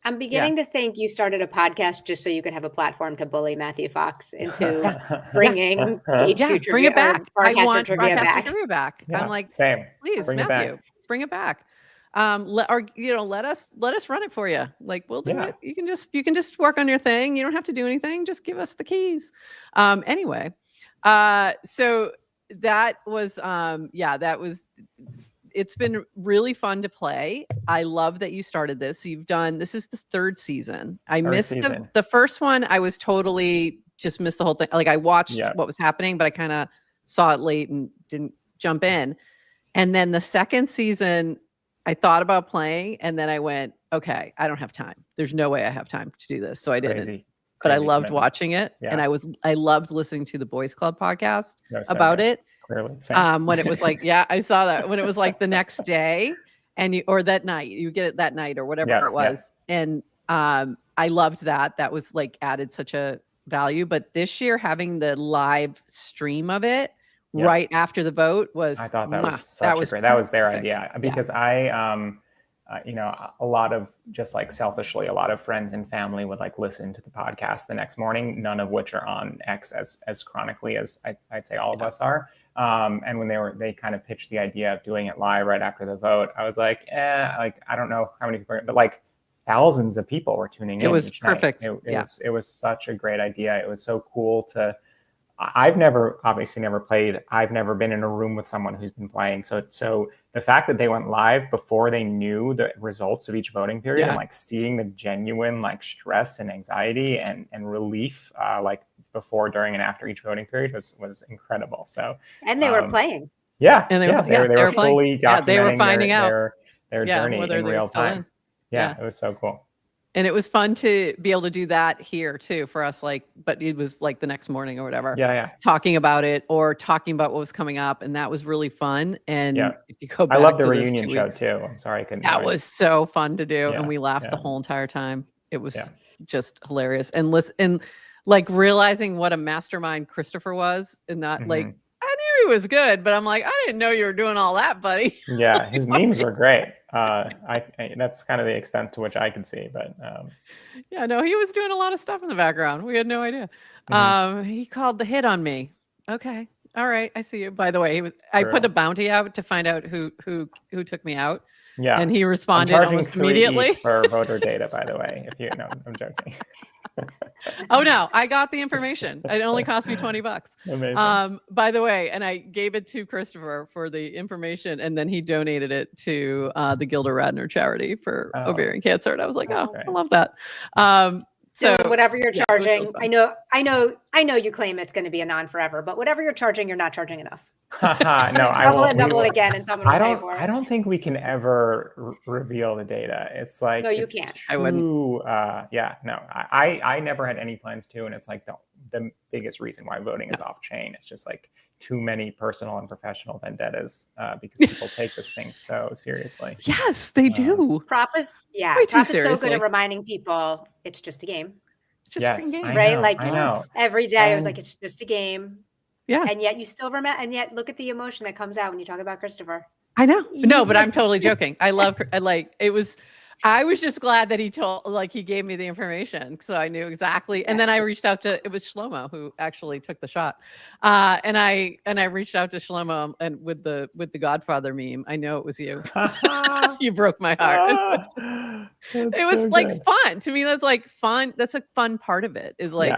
Speaker 2: I'm beginning to think you started a podcast just so you could have a platform to bully Matthew Fox into bringing HQ trivia.
Speaker 1: Bring it back. I want
Speaker 2: trivia
Speaker 1: trivia back.
Speaker 3: Yeah,
Speaker 1: I'm like,
Speaker 3: same.
Speaker 1: Please, Matthew, bring it back. Let us run it for you. Like, we'll do it. You can just work on your thing. You don't have to do anything. Just give us the keys. Anyway, so that was it's been really fun to play. I love that you started this. So this is the third season. I missed the first one. I was totally just missed the whole thing. Like, I watched what was happening, but I kind of saw it late and didn't jump in. And then the second season, I thought about playing, and then I went, okay, I don't have time. There's no way I have time to do this. So I didn't. But I loved watching it. Yeah. And I loved listening to the Boys Club podcast about it.
Speaker 3: Clearly.
Speaker 1: When it was like, I saw that when it was like the next day or that night, you get it that night or whatever it was. Yeah. And I loved that. That was like added such a value. But this year, having the live stream of it right after the vote I thought that was great.
Speaker 3: That was their idea, because a lot of, just like selfishly, a lot of friends and family would like listen to the podcast the next morning, none of which are on X as chronically as I'd say all of us are. And when they kind of pitched the idea of doing it live right after the vote, I was like, I don't know how many people, but like thousands of people were tuning in.
Speaker 1: It was perfect.
Speaker 3: It was such a great idea. It was so cool I've never played. I've never been in a room with someone who's been playing. So the fact that they went live before they knew the results of each voting period and like seeing the genuine like stress and anxiety and relief like before, during, and after each voting period was incredible. So
Speaker 2: they were playing.
Speaker 3: Yeah. And they were fully documenting
Speaker 1: they were finding out
Speaker 3: their journey in real time. Yeah, it was so cool.
Speaker 1: And it was fun to be able to do that here too for us, but it was like the next morning or whatever.
Speaker 3: Yeah.
Speaker 1: Talking about it or talking about what was coming up. And that was really fun. And if you go back,
Speaker 3: I love the reunion show too. I'm sorry I couldn't.
Speaker 1: That was so fun to do. And we laughed the whole entire time. It was just hilarious. And like realizing what a mastermind Christopher was, and not like, I knew he was good, but I'm like, I didn't know you were doing all that, buddy.
Speaker 3: Yeah, his memes were great. That's kind of the extent to which I could see, but
Speaker 1: he was doing a lot of stuff in the background. We had no idea. He called the hit on me. Okay, all right, I see you. By the way, I put a bounty out to find out who took me out.
Speaker 3: Yeah,
Speaker 1: and he responded almost immediately
Speaker 3: for voter data. By the way, I'm joking.
Speaker 1: Oh no, I got the information. It only cost me $20.
Speaker 3: Amazing.
Speaker 1: By the way, and I gave it to Christopher for the information, and then he donated it to the Gilda Radner charity for ovarian cancer. And I was like, I love that.
Speaker 2: So whatever you're charging, I know you claim it's going to be a non forever, but whatever you're charging, you're not charging enough.
Speaker 3: No, I will
Speaker 2: double it again, and someone will pay for it.
Speaker 3: I don't think we can ever reveal the data. It's like,
Speaker 2: no, you can't.
Speaker 1: I wouldn't.
Speaker 3: I never had any plans to, and it's like the biggest reason why voting is off chain. It's just like too many personal and professional vendettas because people take this thing so seriously.
Speaker 1: Yes, they do.
Speaker 2: Prof is so good at reminding people it's just a game.
Speaker 1: It's just a game,
Speaker 2: right?
Speaker 3: I know.
Speaker 2: Every day I was like, it's just a game.
Speaker 1: Yeah.
Speaker 2: And yet you still remember, and yet look at the emotion that comes out when you talk about Christopher.
Speaker 1: I know. No, but I'm totally joking. I was just glad that he gave me the information. So I knew exactly. And then I reached out it was Shlomo who actually took the shot. And I reached out to Shlomo and with the Godfather meme. I know it was you. You broke my heart. It was like fun to me. That's like fun. That's a fun part of it is like,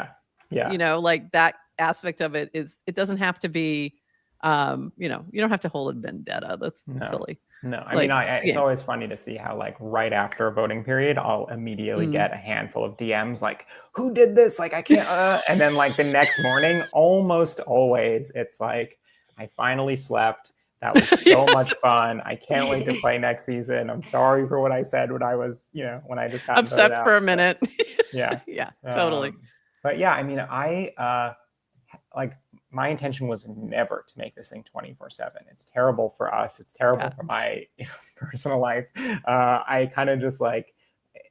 Speaker 1: like that aspect of it is, it doesn't have to be, you don't have to hold a vendetta. That's silly.
Speaker 3: No, I mean, it's always funny to see how like right after a voting period, I'll immediately get a handful of DMs like, who did this? Like, I can't, and then like the next morning, almost always it's like, I finally slept. That was so much fun. I can't wait to play next season. I'm sorry for what I said when I was, when I just got
Speaker 1: upset for a minute.
Speaker 3: Yeah.
Speaker 1: Yeah, totally.
Speaker 3: But yeah, I mean, my intention was never to make this thing 24/7. It's terrible for us. It's terrible for my personal life. I kind of just like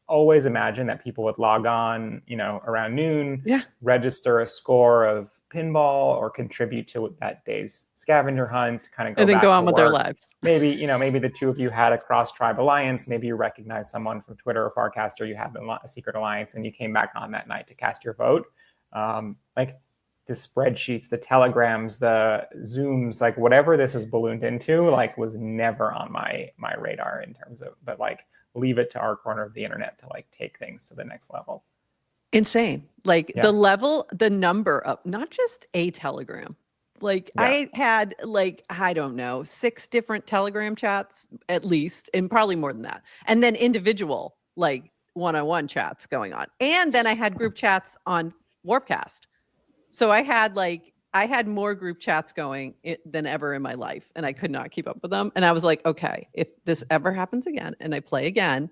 Speaker 3: always imagine that people would log on, around noon, register a score of pinball or contribute to that day's scavenger hunt, kind of
Speaker 1: go on with their lives.
Speaker 3: Maybe, maybe the two of you had a cross-tribe alliance. Maybe you recognize someone from Twitter or Farcaster. You had a secret alliance and you came back on that night to cast your vote. The spreadsheets, the telegrams, the Zooms, like whatever this is ballooned into, like was never on my radar in terms of, but like leave it to our corner of the internet to like take things to the next level.
Speaker 1: Insane. Like the number of not just a telegram. Like I had I don't know, 6 different telegram chats at least, and probably more than that. And then individual, like one-on-one chats going on. And then I had group chats on Warpcast. So I had more group chats going than ever in my life, and I could not keep up with them. And I was like, okay, if this ever happens again and I play again,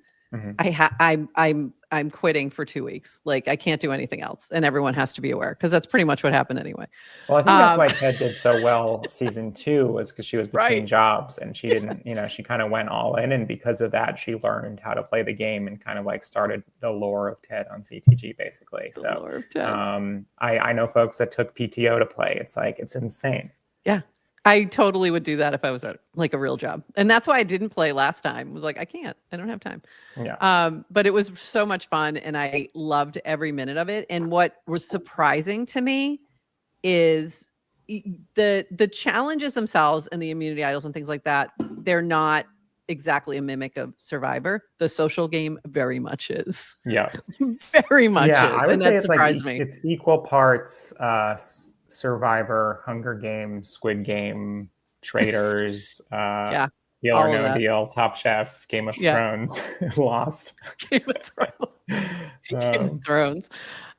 Speaker 1: I'm quitting for 2 weeks. Like I can't do anything else, and everyone has to be aware because that's pretty much what happened anyway.
Speaker 3: Well, I think that's why Ted did so well season 2 was because she was between jobs and she didn't, she kind of went all in, and because of that, she learned how to play the game and kind of like started the lore of Ted on CTG basically. The lore of Ted. I know folks that took PTO to play. It's like it's insane. Yeah.
Speaker 1: I totally would do that if I was at like a real job. And that's why I didn't play last time. I was like, I don't have time.
Speaker 3: Yeah.
Speaker 1: But it was so much fun and I loved every minute of it. And what was surprising to me is the challenges themselves and the immunity idols and things like that. They're not exactly a mimic of Survivor. The social game very much is.
Speaker 3: Yeah.
Speaker 1: Very much is.
Speaker 3: I would
Speaker 1: and
Speaker 3: say
Speaker 1: that
Speaker 3: it's
Speaker 1: surprised
Speaker 3: like,
Speaker 1: me.
Speaker 3: It's equal parts Survivor, Hunger Games, Squid Game, Traders, Deal or No Deal, Top Chef, Game of Thrones, Lost.
Speaker 1: Game of Thrones. Game of Thrones.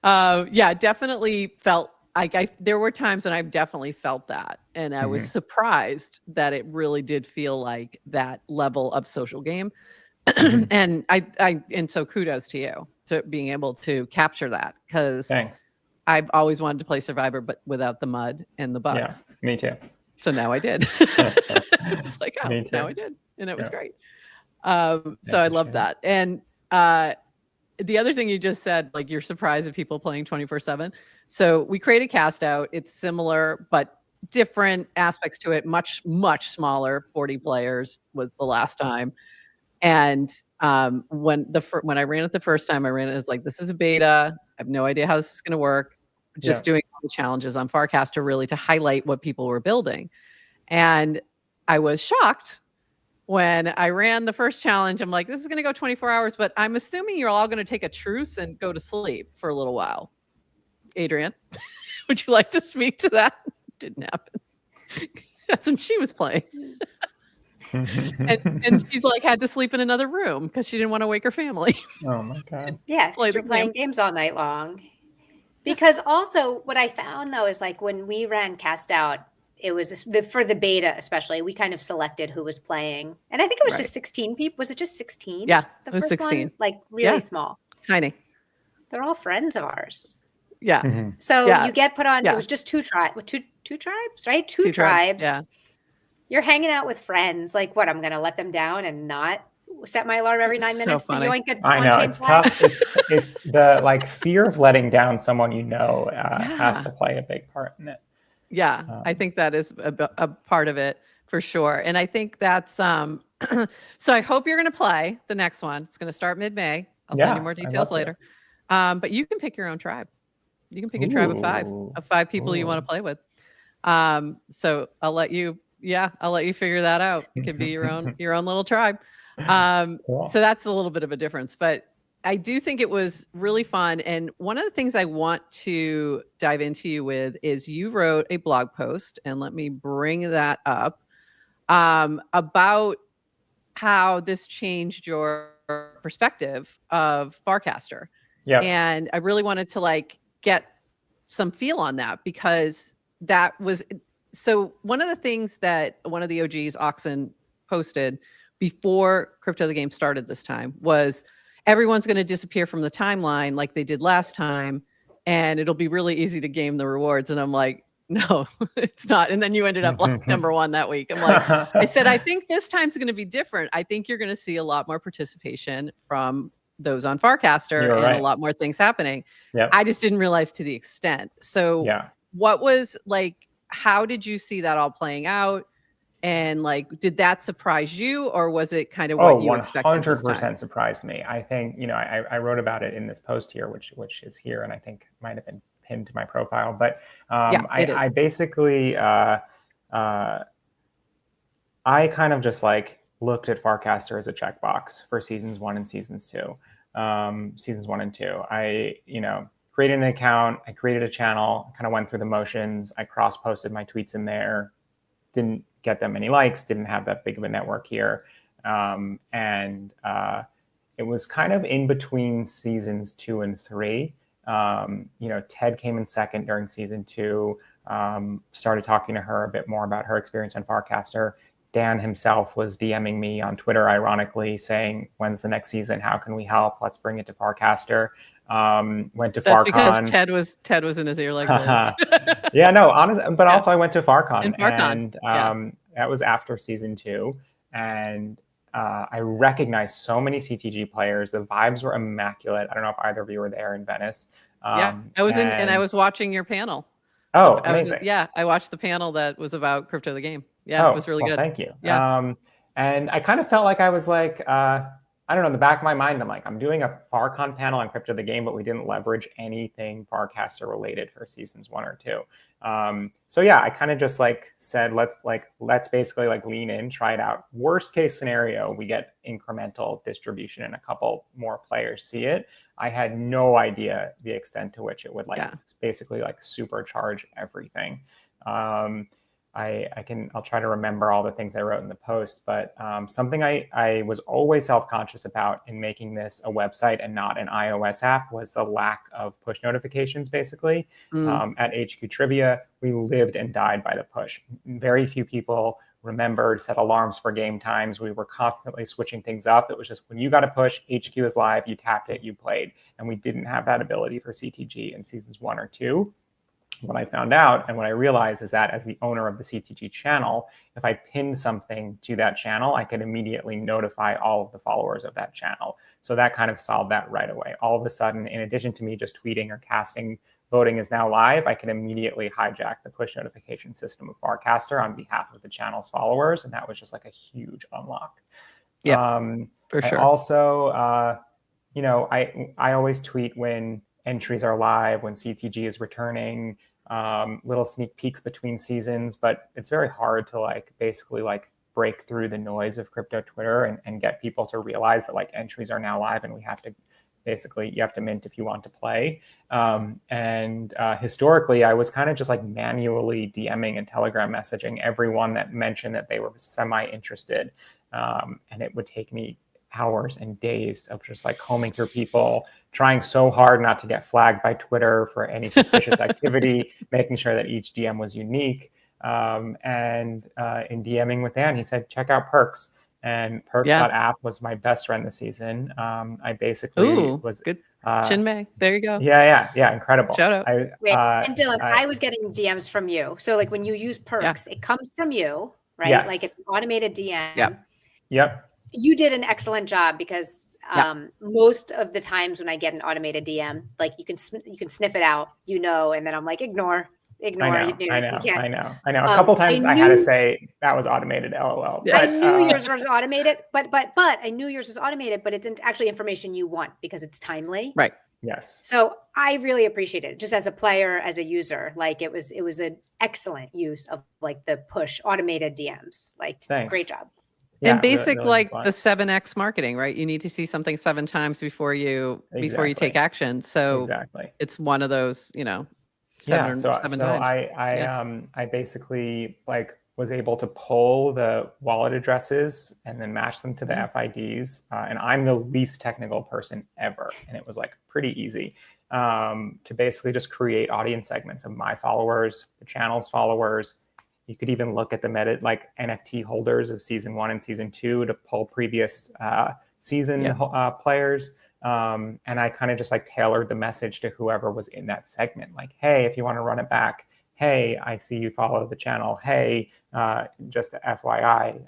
Speaker 1: Definitely felt like there were times when I've definitely felt that. And I was surprised that it really did feel like that level of social game. And and so kudos to you to being able to capture that because
Speaker 3: thanks.
Speaker 1: I've always wanted to play Survivor, but without the mud and the bugs.
Speaker 3: Yeah, me too.
Speaker 1: So now I did. It's like, now I did. And it was great. So I love that. And the other thing you just said, like you're surprised at people playing 24/7. So we created Cast Out. It's similar, but different aspects to it. Much, much smaller. 40 players was the last time. And when I ran it the first time, I ran it as like, this is a beta. I have no idea how this is going to work. Just doing all the challenges on Farcaster really to highlight what people were building. And I was shocked when I ran the first challenge. I'm like, this is going to go 24 hours, but I'm assuming you're all going to take a truce and go to sleep for a little while. Adrian, would you like to speak to that? Didn't happen. That's when she was playing. and she like had to sleep in another room because she didn't want to wake her family.
Speaker 3: Oh my God.
Speaker 2: Yeah,
Speaker 1: Play
Speaker 2: because
Speaker 1: the
Speaker 2: we're playing games all night long. Because also what I found though is like when we ran Cast Out, it was for the beta especially, we kind of selected who was playing. And I think it was just 16 people. Was it just 16?
Speaker 1: Yeah,
Speaker 2: the
Speaker 1: it was
Speaker 2: first
Speaker 1: 16.
Speaker 2: one? Like really small.
Speaker 1: Tiny.
Speaker 2: They're all friends of ours.
Speaker 1: Yeah.
Speaker 3: Mm-hmm.
Speaker 2: So you get put on, it was just two tribes, right? Two tribes.
Speaker 1: Yeah.
Speaker 2: You're hanging out with friends. Like what, I'm going to let them down and not set my alarm every 9 minutes to yoink a
Speaker 3: I know, it's tough. It's the like fear of letting down someone has to play a big part in it.
Speaker 1: Yeah, I think that is a part of it for sure. And I think that's so I hope you're going to play the next one. It's going to start mid-May. I'll send you more details later. But you can pick your own tribe. You can pick a tribe of five people you want to play with. So I'll let you figure that out. It could be your own little tribe.
Speaker 3: Cool.
Speaker 1: So that's a little bit of a difference, but I do think it was really fun. And one of the things I want to dive into you with is you wrote a blog post, and let me bring that up, about how this changed your perspective of Farcaster.
Speaker 3: Yeah.
Speaker 1: And I really wanted to like get some feel on that, because that was, so one of the things that one of the OGs, Oxen, posted before Crypto the Game started this time was everyone's going to disappear from the timeline like they did last time, and it'll be really easy to game the rewards. And I'm like, no, it's not. And then you ended up like #1 that week. I'm like, I said, I think this time's going to be different. I think you're going to see a lot more participation from those on Farcaster and a lot more things happening.
Speaker 3: Yep.
Speaker 1: I just didn't realize to the extent. So what was like, how did you see that all playing out? And like, did that surprise you, or was it kind of what you expected this time?
Speaker 3: 100% surprised me. I think, I wrote about it in this post here, which is here, and I think might have been pinned to my profile. But I basically, I kind of just like looked at Farcaster as a checkbox for seasons 1 and seasons 2. Seasons 1 and 2. I, created an account, I created a channel, kind of went through the motions. I cross-posted my tweets in there. Didn't get that many likes, didn't have that big of a network here. And it was kind of in between seasons 2 and 3. Ted came in second during season 2, started talking to her a bit more about her experience on Farcaster. Dan himself was DMing me on Twitter, ironically, saying, when's the next season? How can we help? Let's bring it to Farcaster. Went to
Speaker 1: That's
Speaker 3: Farcon.
Speaker 1: Because Ted was in his ear like this.
Speaker 3: Yeah, no, honestly, but also I went to Farcon.
Speaker 1: And
Speaker 3: that was after season 2. And I recognized so many CTG players. The vibes were immaculate. I don't know if either of you were there in Venice.
Speaker 1: I was and I was watching your panel.
Speaker 3: Oh, amazing.
Speaker 1: I watched the panel that was about Crypto the Game. Yeah, it was really good.
Speaker 3: Thank you.
Speaker 1: Yeah.
Speaker 3: And I kind of felt like I was like, I don't know, in the back of my mind, I'm like, I'm doing a Farcon panel on Crypto the Game, but we didn't leverage anything Farcaster related for seasons 1 or 2. So yeah, I kind of just like said, let's basically like lean in, try it out. Worst case scenario, we get incremental distribution and a couple more players see it. I had no idea the extent to which it would basically like supercharge everything. I'll try to remember all the things I wrote in the post, but something I was always self-conscious about in making this a website and not an iOS app was the lack of push notifications, basically. At HQ Trivia, we lived and died by the push. Very few people remembered, set alarms for game times. We were constantly switching things up. It was just when you got a push, HQ is live, you tapped it, you played. And we didn't have that ability for CTG in seasons 1 or 2. What I found out and what I realized is that as the owner of the CTG channel, if I pinned something to that channel, I could immediately notify all of the followers of that channel. So that kind of solved that right away. All of a sudden, in addition to me just tweeting or casting, voting is now live, I can immediately hijack the push notification system of Farcaster on behalf of the channel's followers. And that was just like a huge unlock.
Speaker 1: Yeah, for sure.
Speaker 3: I also, I always tweet when entries are live, when CTG is returning, little sneak peeks between seasons, but it's very hard to basically break through the noise of crypto Twitter and get people to realize that entries are now live and we have to basically you have to mint if you want to play. And historically, I was kind of just like manually DMing and Telegram messaging everyone that mentioned that they were semi-interested. And it would take me hours and days of just like combing through people, trying so hard not to get flagged by Twitter for any suspicious activity, making sure that each DM was unique. And in DMing with Dan, he said, check out Perks. And Perks.app was my best friend this season. I basically was
Speaker 1: good. Chinmay, there you go.
Speaker 3: Yeah, incredible.
Speaker 1: Shout out.
Speaker 2: And Dylan, I was getting DMs from you. So like when you use Perks, it comes from you, right?
Speaker 3: Yes.
Speaker 2: Like it's an automated DM.
Speaker 3: Yep.
Speaker 2: You did an excellent job because most of the times when I get an automated DM, like you can sniff it out, and then I'm like, ignore.
Speaker 3: I know. A couple times I had to say that was automated, LOL.
Speaker 2: But, I knew yours was automated, but I knew yours was automated, but it's actually information you want because it's timely.
Speaker 1: Right.
Speaker 3: Yes.
Speaker 2: So I really appreciate it, just as a player, as a user. Like it was an excellent use of like the push automated DMs. Like
Speaker 3: Thanks.
Speaker 2: Great job.
Speaker 1: And basic really the 7x marketing, right? You need to see something 7 times before you take action. So it's one of those, 7 times.
Speaker 3: I basically like was able to pull the wallet addresses and then match them to the FIDs. And I'm the least technical person ever. And it was like pretty easy to basically just create audience segments of my followers, the channel's followers. You could even look at the NFT holders of season 1 and season 2 to pull previous season players. And I kind of just like tailored the message to whoever was in that segment. Like, hey, if you want to run it back, hey, I see you follow the channel. Hey, just FYI.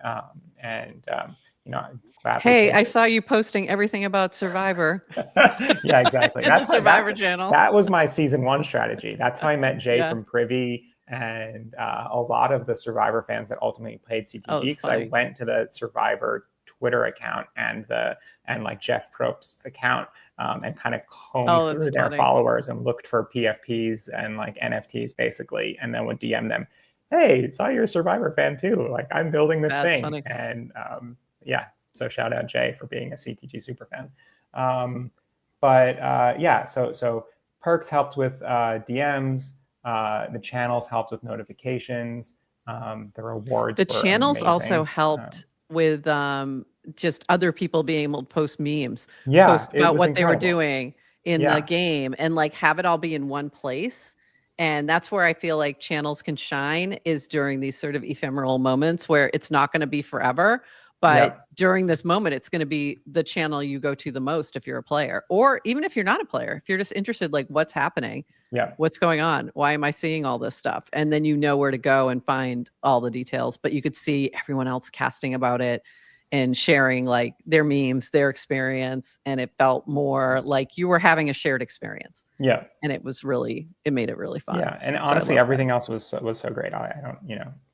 Speaker 1: Hey, I saw you posting everything about Survivor.
Speaker 3: Yeah, exactly. That's
Speaker 1: Survivor channel.
Speaker 3: That was my season 1 strategy. That's how I met Jay from Privy and a lot of the Survivor fans that ultimately played CTG. Because I went to the Survivor Twitter account and Jeff Probst's account and kind of combed through their followers and looked for PFPs and like NFTs basically, and then would DM them, hey, saw you're a Survivor fan too. Like I'm building this thing. Funny. And so shout out Jay for being a CTG super fan. So Perks helped with DMs. The channels helped with notifications. The rewards.
Speaker 1: The channels also helped with just other people being able to post memes, post about what they were doing in the game, and like have it all be in one place. And that's where I feel like channels can shine, is during these sort of ephemeral moments where it's not going to be forever. But during this moment, it's going to be the channel you go to the most if you're a player, or even if you're not a player, if you're just interested, like what's happening, what's going on, why am I seeing all this stuff? And then you know where to go and find all the details. But you could see everyone else casting about it and sharing like their memes, their experience, and it felt more like you were having a shared experience.
Speaker 3: Yeah,
Speaker 1: and it made it really fun.
Speaker 3: Yeah, and honestly, everything else was so great. I don't,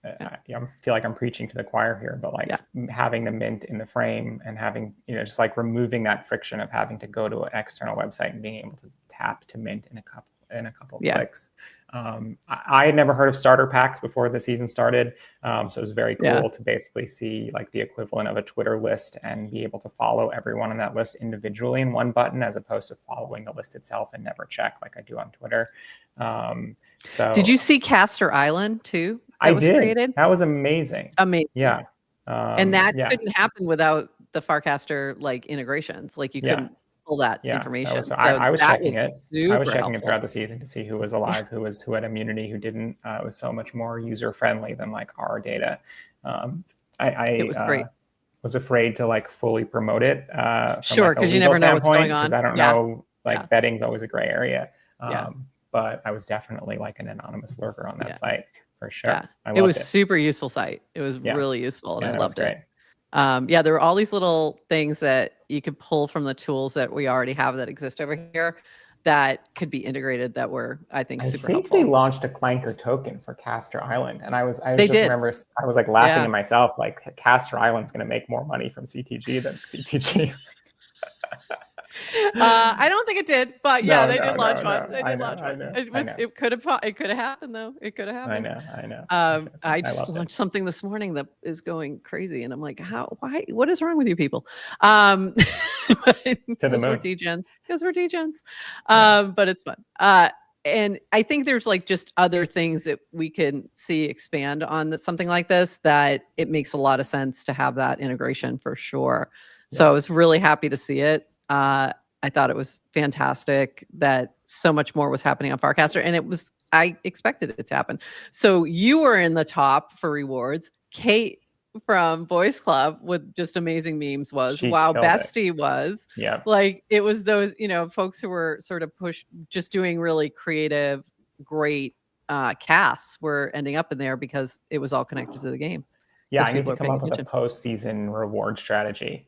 Speaker 3: I feel like I'm preaching to the choir here, but like having the mint in the frame and having, just like removing that friction of having to go to an external website and being able to tap to mint in a couple of clicks. I had never heard of starter packs before the season started, so it was very cool to basically see like the equivalent of a Twitter list and be able to follow everyone on that list individually in one button, as opposed to following the list itself and never check like I do on Twitter. So
Speaker 1: did you see Caster Island too?
Speaker 3: I did. Created? That was amazing.
Speaker 1: Amazing.
Speaker 3: Yeah.
Speaker 1: And that couldn't happen without the Farcaster like integrations. Like you couldn't pull that information.
Speaker 3: I was checking it. I was checking it throughout the season to see who was alive, who had immunity, who didn't. It was so much more user friendly than like our data. It was great. Was afraid to like fully promote it.
Speaker 1: Sure, because you never know what's going on.
Speaker 3: Because I don't know. Like betting's always a gray area. But I was definitely like an anonymous lurker on that site for sure.
Speaker 1: Yeah, it was super useful site. It was really useful, and I loved it. There were all these little things that you could pull from the tools that we already have that exist over here that could be integrated that were, I think, super helpful.
Speaker 3: They launched a Clanker token for Caster Island. And I remember I was like laughing at myself, like Caster Island's going to make more money from CTG than CTG.
Speaker 1: I don't think it did, but yeah, they did launch one.
Speaker 3: No.
Speaker 1: They did launch one. It could have happened though. It could have happened.
Speaker 3: I know.
Speaker 1: I just launched something this morning that is going crazy, and I'm like, why? What is wrong with you people? Because we're degens. But it's fun. And I think there's like just other things that we can see expand on something like this, that it makes a lot of sense to have that integration for sure. Yeah. So I was really happy to see it. I thought it was fantastic that so much more was happening on Farcaster, and I expected it to happen. So you were in the top for rewards. Kate from Boys Club with just amazing memes wow, bestie was. Yeah. Like it was those, folks who were sort of just doing really creative, great casts were ending up in there because it was all connected to the game.
Speaker 3: Yeah, I need to come up with a post-season reward strategy.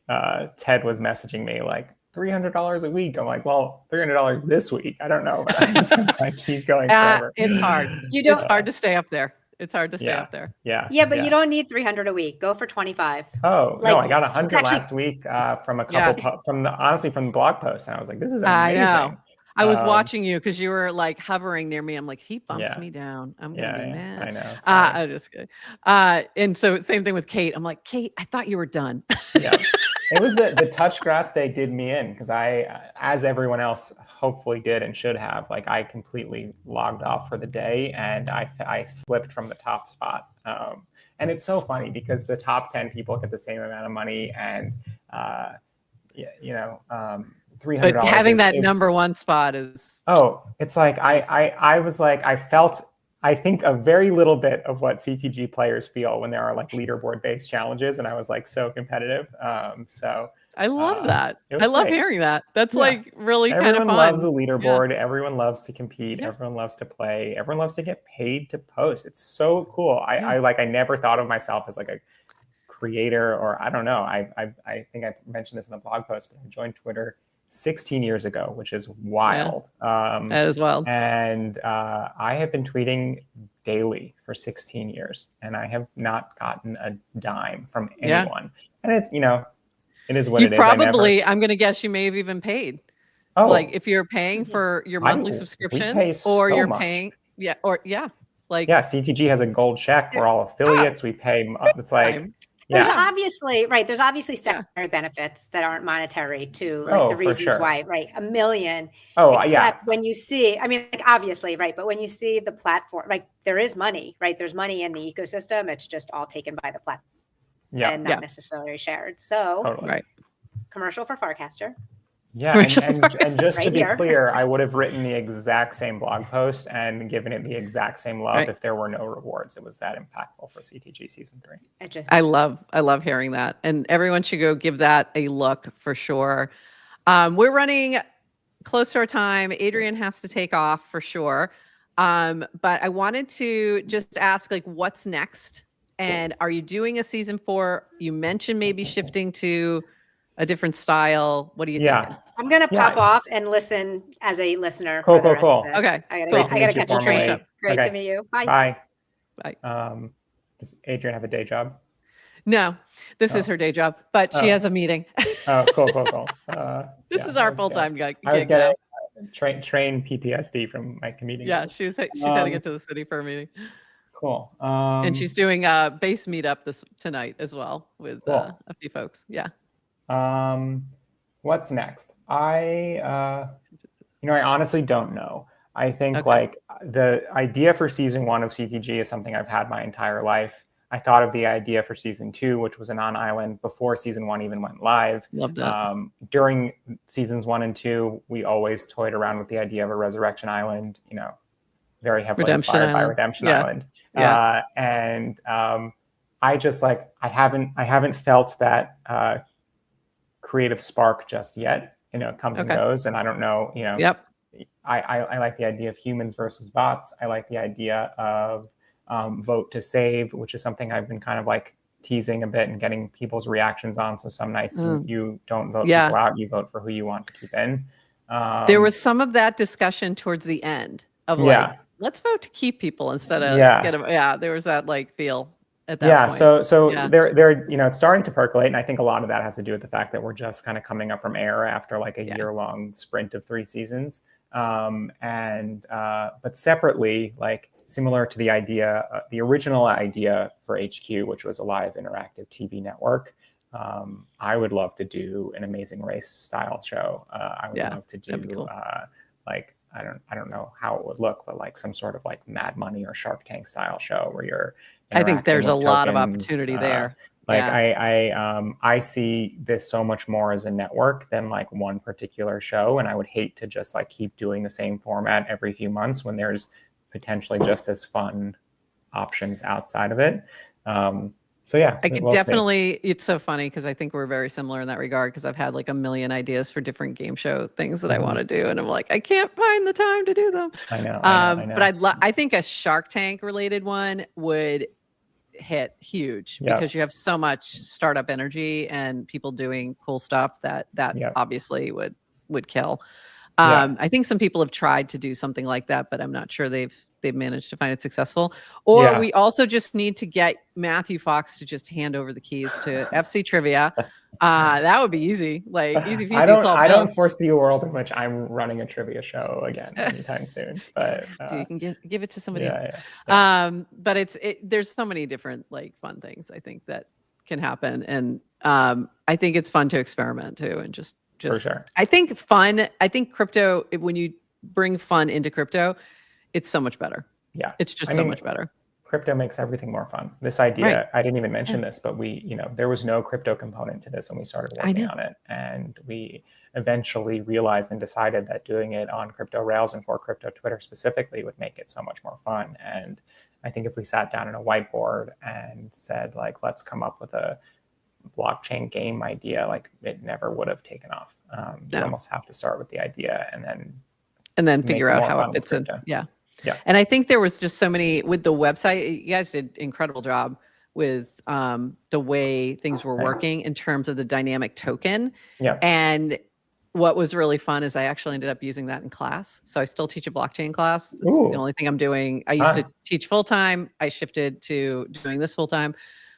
Speaker 3: Ted was messaging me like $300 a week. I'm like, well, $300 this week. I don't know. I keep going forever.
Speaker 1: It's hard. It's hard to stay up there. It's hard to stay up there.
Speaker 2: Yeah, but you don't need 300 a week. Go for 25.
Speaker 3: Oh, no, I got 100 last week from a couple honestly from the blog post. And I was like, this is amazing. I know.
Speaker 1: I was watching you because you were like hovering near me. I'm like, he bumps me down. I'm gonna be mad.
Speaker 3: I know.
Speaker 1: I'm just kidding. And so same thing with Kate. I'm like, Kate, I thought you were done.
Speaker 3: Yeah. It was the touch grass day did me in because I, as everyone else hopefully did and should have, like I completely logged off for the day and I slipped from the top spot. And it's so funny because the top 10 people get the same amount of money and, $300.
Speaker 1: But having that number one spot is.
Speaker 3: Oh, it's like, nice. I was like, I think a very little bit of what CTG players feel when there are like leaderboard based challenges. And I was like so competitive. So
Speaker 1: I love that. I love hearing that. That's like really kind of fun.
Speaker 3: Everyone loves a leaderboard. Yeah. Everyone loves to compete. Yeah. Everyone loves to play. Everyone loves to get paid to post. It's so cool. I never thought of myself as like a creator or I don't know. I think I mentioned this in the blog post, but I joined Twitter 16 years ago, which is wild.
Speaker 1: Yeah, that is wild.
Speaker 3: And I have been tweeting daily for 16 years, and I have not gotten a dime from anyone. And it's, it is what it is.
Speaker 1: I'm going to guess you may have even paid. Oh, like if you're paying for your monthly subscription, or you're paying,
Speaker 3: CTG has a gold check. We're all affiliates. We pay. It's like.
Speaker 2: There's obviously secondary benefits that aren't monetary to the reasons why, right? $1 million. Except when you see, obviously, right? But when you see the platform, like there is money, right? There's money in the ecosystem. It's just all taken by the platform and not necessarily shared. So, commercial for Farcaster.
Speaker 3: Yeah, and just to be clear, I would have written the exact same blog post and given it the exact same love if there were no rewards. It was that impactful for CTG Season 3.
Speaker 1: I love hearing that. And everyone should go give that a look for sure. We're running close to our time. Adrian has to take off for sure. But I wanted to just ask, like, what's next? And are you doing a Season 4? You mentioned maybe shifting to a different style. What do you think?
Speaker 2: I'm gonna pop off and listen as a listener.
Speaker 3: Cool.
Speaker 2: Okay. I gotta catch a train. Great to meet you. Bye.
Speaker 3: Does Adrian have a day job?
Speaker 1: No, this is her day job, but she has a meeting.
Speaker 3: Cool.
Speaker 1: This is our full-time gig.
Speaker 3: I was getting train PTSD from my commuting.
Speaker 1: Yeah, she's heading into the city for a meeting.
Speaker 3: Cool.
Speaker 1: And she's doing a base meetup tonight as well with a few folks. Yeah.
Speaker 3: What's next? I honestly don't know. I think like the idea for Season 1 of CTG is something I've had my entire life. I thought of the idea for Season 2, which was an on-island before Season 1 even went live.
Speaker 1: Loved it.
Speaker 3: During Seasons 1 and 2, we always toyed around with the idea of a Resurrection Island, very heavily inspired by Redemption Island.
Speaker 1: Yeah.
Speaker 3: And I just I haven't felt that creative spark just yet. It comes and goes, and I don't know.
Speaker 1: Yep.
Speaker 3: I like the idea of humans versus bots. I like the idea of vote to save, which is something I've been kind of like teasing a bit and getting people's reactions on. So some nights you don't vote people out, you vote for who you want to keep in.
Speaker 1: There was some of that discussion towards the end of let's vote to keep people instead of get them. Yeah, there was that feel. at that point.
Speaker 3: So they're it's starting to percolate, and I think a lot of that has to do with the fact that we're just kind of coming up from air after like a year-long sprint of 3 seasons. But separately, like similar to the idea, the original idea for HQ, which was a live interactive TV network. I would love to do an Amazing Race style show. I would love to do cool. Like I don't know how it would look, but like some sort of like Mad Money or Shark Tank style show where you're.
Speaker 1: I think there's a lot of opportunity there.
Speaker 3: I see this so much more as a network than like one particular show, and I would hate to just like keep doing the same format every few months when there's potentially just as fun options outside of it. So yeah,
Speaker 1: I could definitely. It's so funny because I think we're very similar in that regard. Because I've had like a million ideas for different game show things that I want to do, and I'm like, I can't find the time to do them.
Speaker 3: I know.
Speaker 1: But I think a Shark Tank related one would hit huge because you have so much startup energy and people doing cool stuff that obviously would kill. I think some people have tried to do something like that, but I'm not sure they've managed to find it successful. Or we also just need to get Matthew Fox to just hand over the keys to FC Trivia. That would be easy, like easy peasy.
Speaker 3: I don't foresee a world in which I'm running a trivia show again anytime soon. But
Speaker 1: you can give it to somebody else. But there's so many different like fun things I think that can happen, and I think it's fun to experiment too, and just.
Speaker 3: For sure.
Speaker 1: I think crypto, when you bring fun into crypto, it's so much better.
Speaker 3: Yeah.
Speaker 1: It's just so much better.
Speaker 3: Crypto makes everything more fun. This idea, I didn't even mention this, but there was no crypto component to this when we started working on it. And we eventually realized and decided that doing it on crypto Rails and for crypto Twitter specifically would make it so much more fun. And I think if we sat down on a whiteboard and said, like, let's come up with a blockchain game idea, like it never would have taken off. You almost have to start with the idea and then
Speaker 1: figure out how it fits in. Yeah. And I think there was just so many with the website. You guys did an incredible job with the way things were working in terms of the dynamic token.
Speaker 3: Yeah.
Speaker 1: And what was really fun is I actually ended up using that in class. So I still teach a blockchain class. It's the only thing I'm doing. I used to teach full time. I shifted to doing this full time.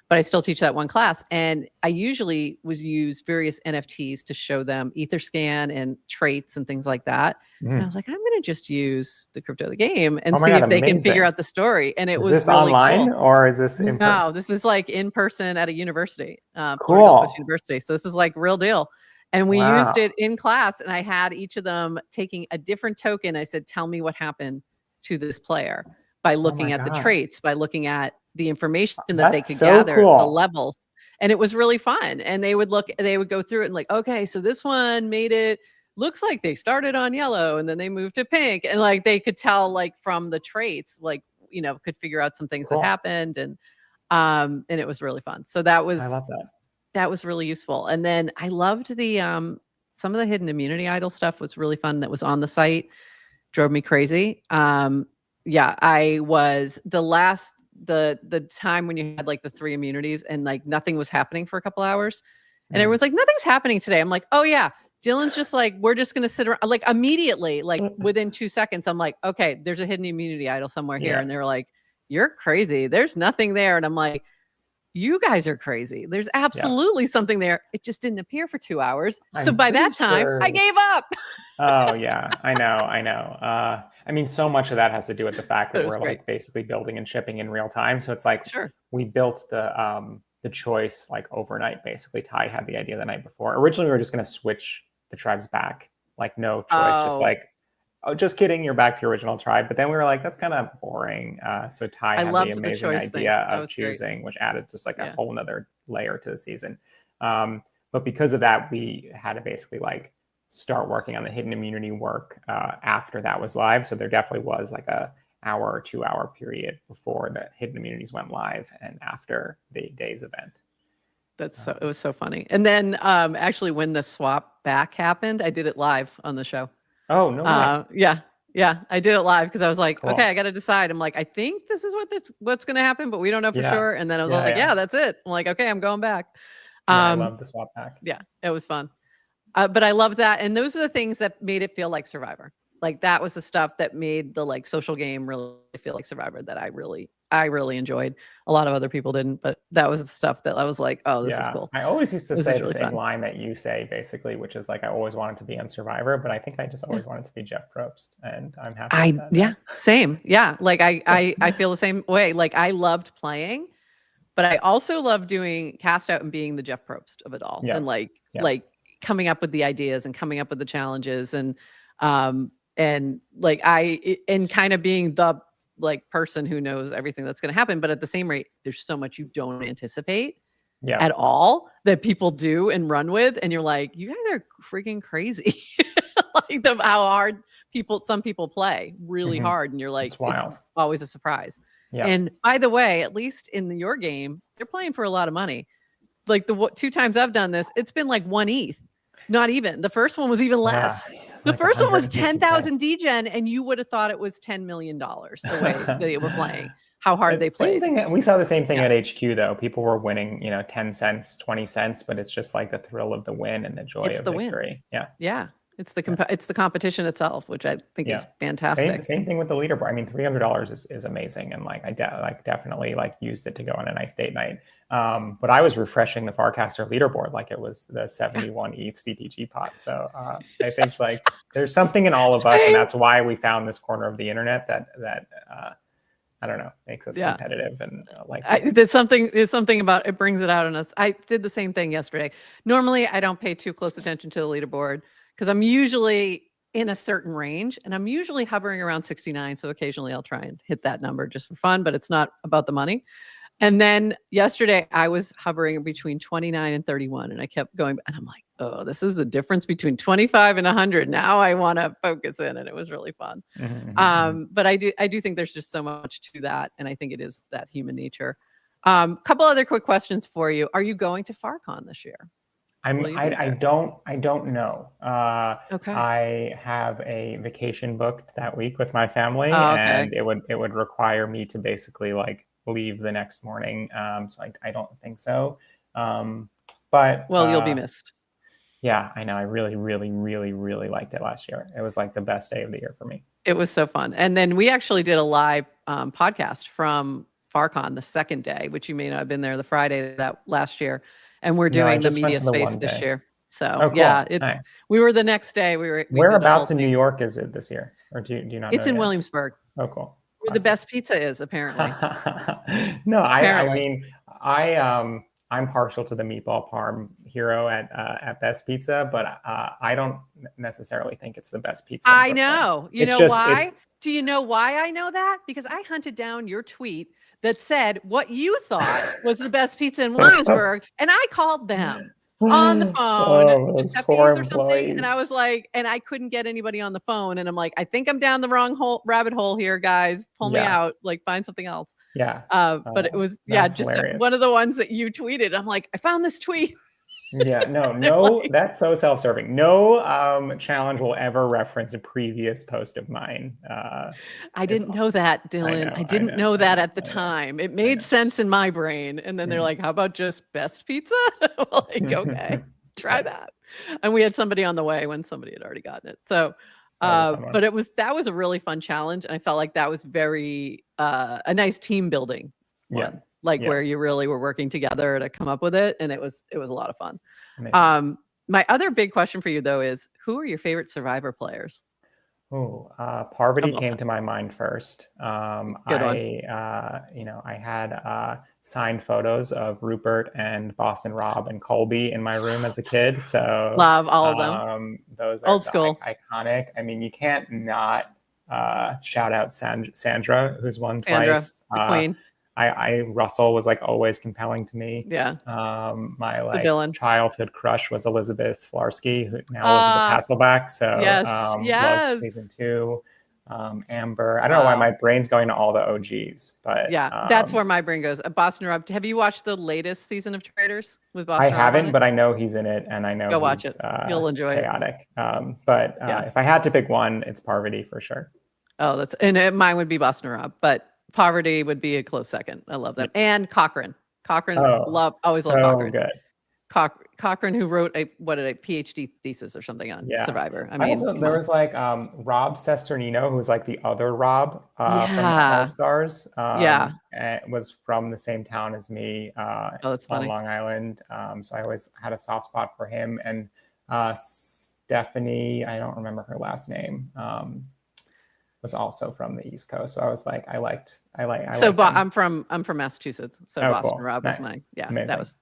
Speaker 1: But I still teach that one class. And I usually would use various NFTs to show them Etherscan and traits and things like that. And I was like, I'm going to just use the crypto of the game and see if they can figure out the story. And it was
Speaker 3: this
Speaker 1: really
Speaker 3: online
Speaker 1: cool.
Speaker 3: Or is this in person?
Speaker 1: No, this is like in person at a university,
Speaker 3: Cool.
Speaker 1: Florida Gulf Coast University. So this is like real deal. And we used it in class, and I had each of them taking a different token. I said, tell me what happened to this player by looking at the traits, by looking at the information that they could gather, the levels. And it was really fun. And they would go through it and like, okay, so this one made it, looks like they started on yellow and then they moved to pink. And like, they could tell like from the traits, like, could figure out some things that happened. And it was really fun. So I love that. That was really useful. And then I loved the, some of the hidden immunity idol stuff was really fun. That was on the site, drove me crazy. I was the time when you had like the 3 immunities and like nothing was happening for a couple hours, and everyone's like, nothing's happening today. I'm like, oh yeah, Dylan's just like, we're just gonna sit around. Like immediately, like within 2 seconds, I'm like, okay, there's a hidden immunity idol somewhere here, and they were like, you're crazy. There's nothing there, and I'm like, you guys are crazy. There's absolutely something there. It just didn't appear for 2 hours. So by that time, I gave up.
Speaker 3: Oh yeah, I know. I mean, so much of that has to do with the fact that we're like basically building and shipping in real time. So it's like we built the choice like overnight. Basically, Ty had the idea the night before. Originally, we were just going to switch the tribes back, like no choice, just like, oh, just kidding, you're back to your original tribe. But then we were like, that's kind of boring. So Ty had the amazing idea of choosing, which added just like a whole nother layer to the season. But because of that, we had to basically like start working on the hidden immunity work after that was live. So there definitely was like a hour or 2 hour period before the hidden immunities went live and after the day's event.
Speaker 1: It was so funny. And then actually when the swap back happened, I did it live on the show.
Speaker 3: Oh, no way.
Speaker 1: Yeah, I did it live because I was like, okay, I got to decide. I'm like, I think this is what's going to happen, but we don't know for sure. And then I was that's it. I'm like, okay, I'm going back.
Speaker 3: I love the swap back.
Speaker 1: Yeah, it was fun. But I love that. And those are the things that made it feel like Survivor. Like that was the stuff that made the like social game really feel like Survivor that I really I really enjoyed. A lot of other people didn't, but that was the stuff that I was like, oh, this is cool.
Speaker 3: I always used to say the
Speaker 1: really
Speaker 3: same
Speaker 1: fun.
Speaker 3: line that you say, basically, which is like, I always wanted to be on Survivor, but I think I just always wanted to be Jeff Probst, and I'm happy with that.
Speaker 1: Yeah, same. Yeah, like I feel the same way. Like I loved playing, but I also love doing cast out and being the Jeff Probst of it all, and like coming up with the ideas and coming up with the challenges, and like and kind of being the like person who knows everything that's going to happen. But at the same rate, there's so much you don't anticipate at all that people do and run with, and you're like, you guys are freaking crazy. Like how hard some people play really hard, and you're like, it's always a surprise. And by the way, at least in your game, they're playing for a lot of money. Like the 2 times I've done this, it's been like 1 ETH, not even. The first one was even less. The like first one was 10,000 DGen, and you would have thought it was $10 million the way they were playing. How hard they played.
Speaker 3: We saw the same thing at HQ though. People were winning, 10 cents, 20 cents, but it's just like the thrill of the win and the joy of the victory.
Speaker 1: Win. Yeah. It's the competition itself, which I think is fantastic.
Speaker 3: Same thing with the leaderboard. I mean, $300 is amazing, and like I definitely like used it to go on a nice date night. But I was refreshing the Farcaster leaderboard like it was the 71 ETH CTG pot. So I think like there's something in all of us, and that's why we found this corner of the internet that I don't know, makes us competitive, and
Speaker 1: there's something about it, brings it out in us. I did the same thing yesterday. Normally, I don't pay too close attention to the leaderboard, because I'm usually in a certain range, and I'm usually hovering around 69. So occasionally I'll try and hit that number just for fun, but it's not about the money. And then yesterday I was hovering between 29 and 31, and I kept going, and I'm like, oh, this is the difference between 25 and 100. Now I want to focus in, and it was really fun. But I do think there's just so much to that, and I think it is that human nature. Couple other quick questions for you. Are you going to FarCon this year?
Speaker 3: I don't know.
Speaker 1: Okay.
Speaker 3: I have a vacation booked that week with my family, and it would require me to basically like leave the next morning. So I don't think so. But
Speaker 1: you'll be missed.
Speaker 3: Yeah, I know. I really, really, really, really liked it last year. It was like the best day of the year for me.
Speaker 1: It was so fun. And then we actually did a live podcast from FarCon the second day, which you may not have been there, the Friday that last year. And we're doing the media space this year. So cool. We were the next day.
Speaker 3: Whereabouts in New York is it this year? Or do you not know?
Speaker 1: It's in Williamsburg.
Speaker 3: Oh, cool.
Speaker 1: Where the best pizza is, apparently.
Speaker 3: No, I mean, I'm partial to the meatball parm hero at Best Pizza, but I don't necessarily think it's the best pizza.
Speaker 1: I know. You know why? Do you know why I know that? Because I hunted down your tweet that said what you thought was the best pizza in Williamsburg, and I called them on the phone, or something, and I was like, and I couldn't get anybody on the phone, and I'm like, I think I'm down the wrong rabbit hole here, guys. Pull me out, like find something else. But it was just one of the ones that you tweeted. I'm like, I found this tweet.
Speaker 3: No, that's so self-serving. No challenge will ever reference a previous post of mine.
Speaker 1: I didn't know that, Dylan. I didn't know that at the time. It made sense in my brain. And then they're like, how about just best pizza? Like, okay, try that. And we had somebody on the way when somebody had already gotten it. So, but that was a really fun challenge. And I felt like that was very, a nice team building one. Where you really were working together to come up with it. And it was a lot of fun. My other big question for you though is, who are your favorite Survivor players?
Speaker 3: Parvati came to my mind first. I had signed photos of Rupert and Boston Rob and Colby in my room as a kid. So
Speaker 1: love all of them.
Speaker 3: Those are old school, iconic. I mean, you can't not shout out Sandra, who's won twice.
Speaker 1: The queen.
Speaker 3: Russell was like always compelling to me.
Speaker 1: Yeah.
Speaker 3: My childhood crush was Elizabeth Flarsky, who now Elizabeth Hasselbeck. So
Speaker 1: yes.
Speaker 3: Season 2. Amber. I don't know why my brain's going to all the OGs, but
Speaker 1: that's where my brain goes. Boston Rob. Have you watched the latest season of Traitors with Boston Rob?
Speaker 3: I haven't, but I know he's in it, and I know
Speaker 1: go watch it. You'll enjoy
Speaker 3: chaotic. But if I had to pick one, it's Parvati for sure.
Speaker 1: Oh, mine would be Boston Rob, but Poverty would be a close second. I love them. And Cochran. Always love Cochran.
Speaker 3: Good.
Speaker 1: Cochran, who wrote a PhD thesis or something on Survivor. I mean,
Speaker 3: there was like Rob Sesternino, who's like the other Rob from All Stars. And was from the same town as me
Speaker 1: that's funny.
Speaker 3: on Long Island. So I always had a soft spot for him. And Stephanie, I don't remember her last name, was also from the East Coast. So I was like, I liked.
Speaker 1: So I'm from Massachusetts. So Boston
Speaker 3: cool.
Speaker 1: Rob was
Speaker 3: Amazing.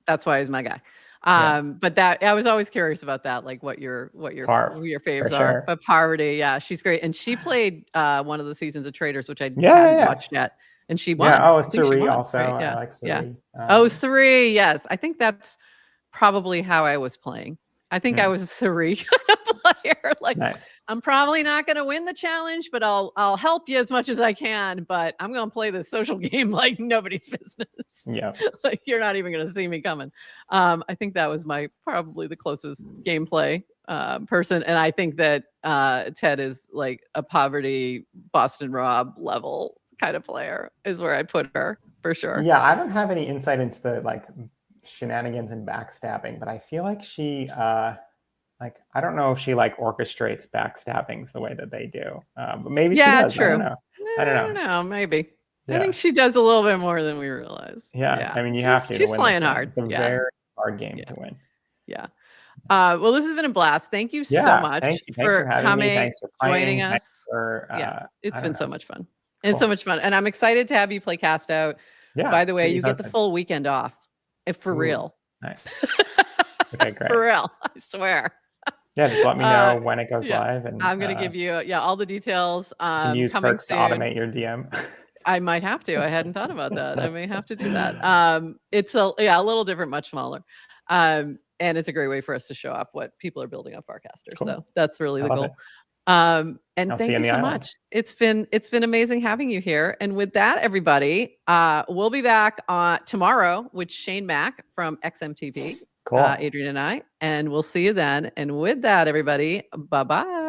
Speaker 1: that's why he's my guy. But that I was always curious about that, like what your faves are. But Parvati, she's great, and she played one of the seasons of Traders, which I hadn't watched yet, and she won.
Speaker 3: Yeah. Oh, Suri also. Right? I like Suri.
Speaker 1: Suri. Yes, I think that's probably how I was playing. I think I was a Suri kind of player. Like, I'm probably not going to win the challenge, but I'll help you as much as I can. But I'm going to play this social game like nobody's business.
Speaker 3: Yeah,
Speaker 1: like you're not even going to see me coming. I think that was probably the closest gameplay person, and I think that Ted is like a poverty Boston Rob level kind of player is where I put her for sure.
Speaker 3: Yeah, I don't have any insight into the like shenanigans and backstabbing, but I feel like she like I don't know if she like orchestrates backstabbings the way that they do, but maybe she does.
Speaker 1: True.
Speaker 3: I don't know.
Speaker 1: Maybe I think she does a little bit more than we realize.
Speaker 3: I mean, you have to.
Speaker 1: She's
Speaker 3: win
Speaker 1: playing hard.
Speaker 3: It's a very hard game to win.
Speaker 1: Well, this has been a blast. Thank you so much
Speaker 3: thanks
Speaker 1: for coming,
Speaker 3: Thanks for playing,
Speaker 1: joining us. It's been so much fun. And
Speaker 3: Cool.
Speaker 1: so much fun. And I'm excited to have you play Cast Out.
Speaker 3: Yeah.
Speaker 1: By the way, you get the full weekend off. If for real.
Speaker 3: Nice. Okay, great.
Speaker 1: For real. I swear.
Speaker 3: Yeah, just let me know when it goes live. And
Speaker 1: I'm going to give you all the details.
Speaker 3: Use
Speaker 1: coming
Speaker 3: perks
Speaker 1: soon.
Speaker 3: to automate your DM.
Speaker 1: I might have to. I hadn't thought about that. I may have to do that. It's a little different, much smaller. And it's a great way for us to show off what people are building on Farcaster. Cool. So that's really the goal. And thank you so much. It's been amazing having you here. And with that, everybody, we'll be back tomorrow with Shane Mack from XMTV.
Speaker 3: Cool.
Speaker 1: Adrian and I, and we'll see you then. And with that, everybody, bye-bye.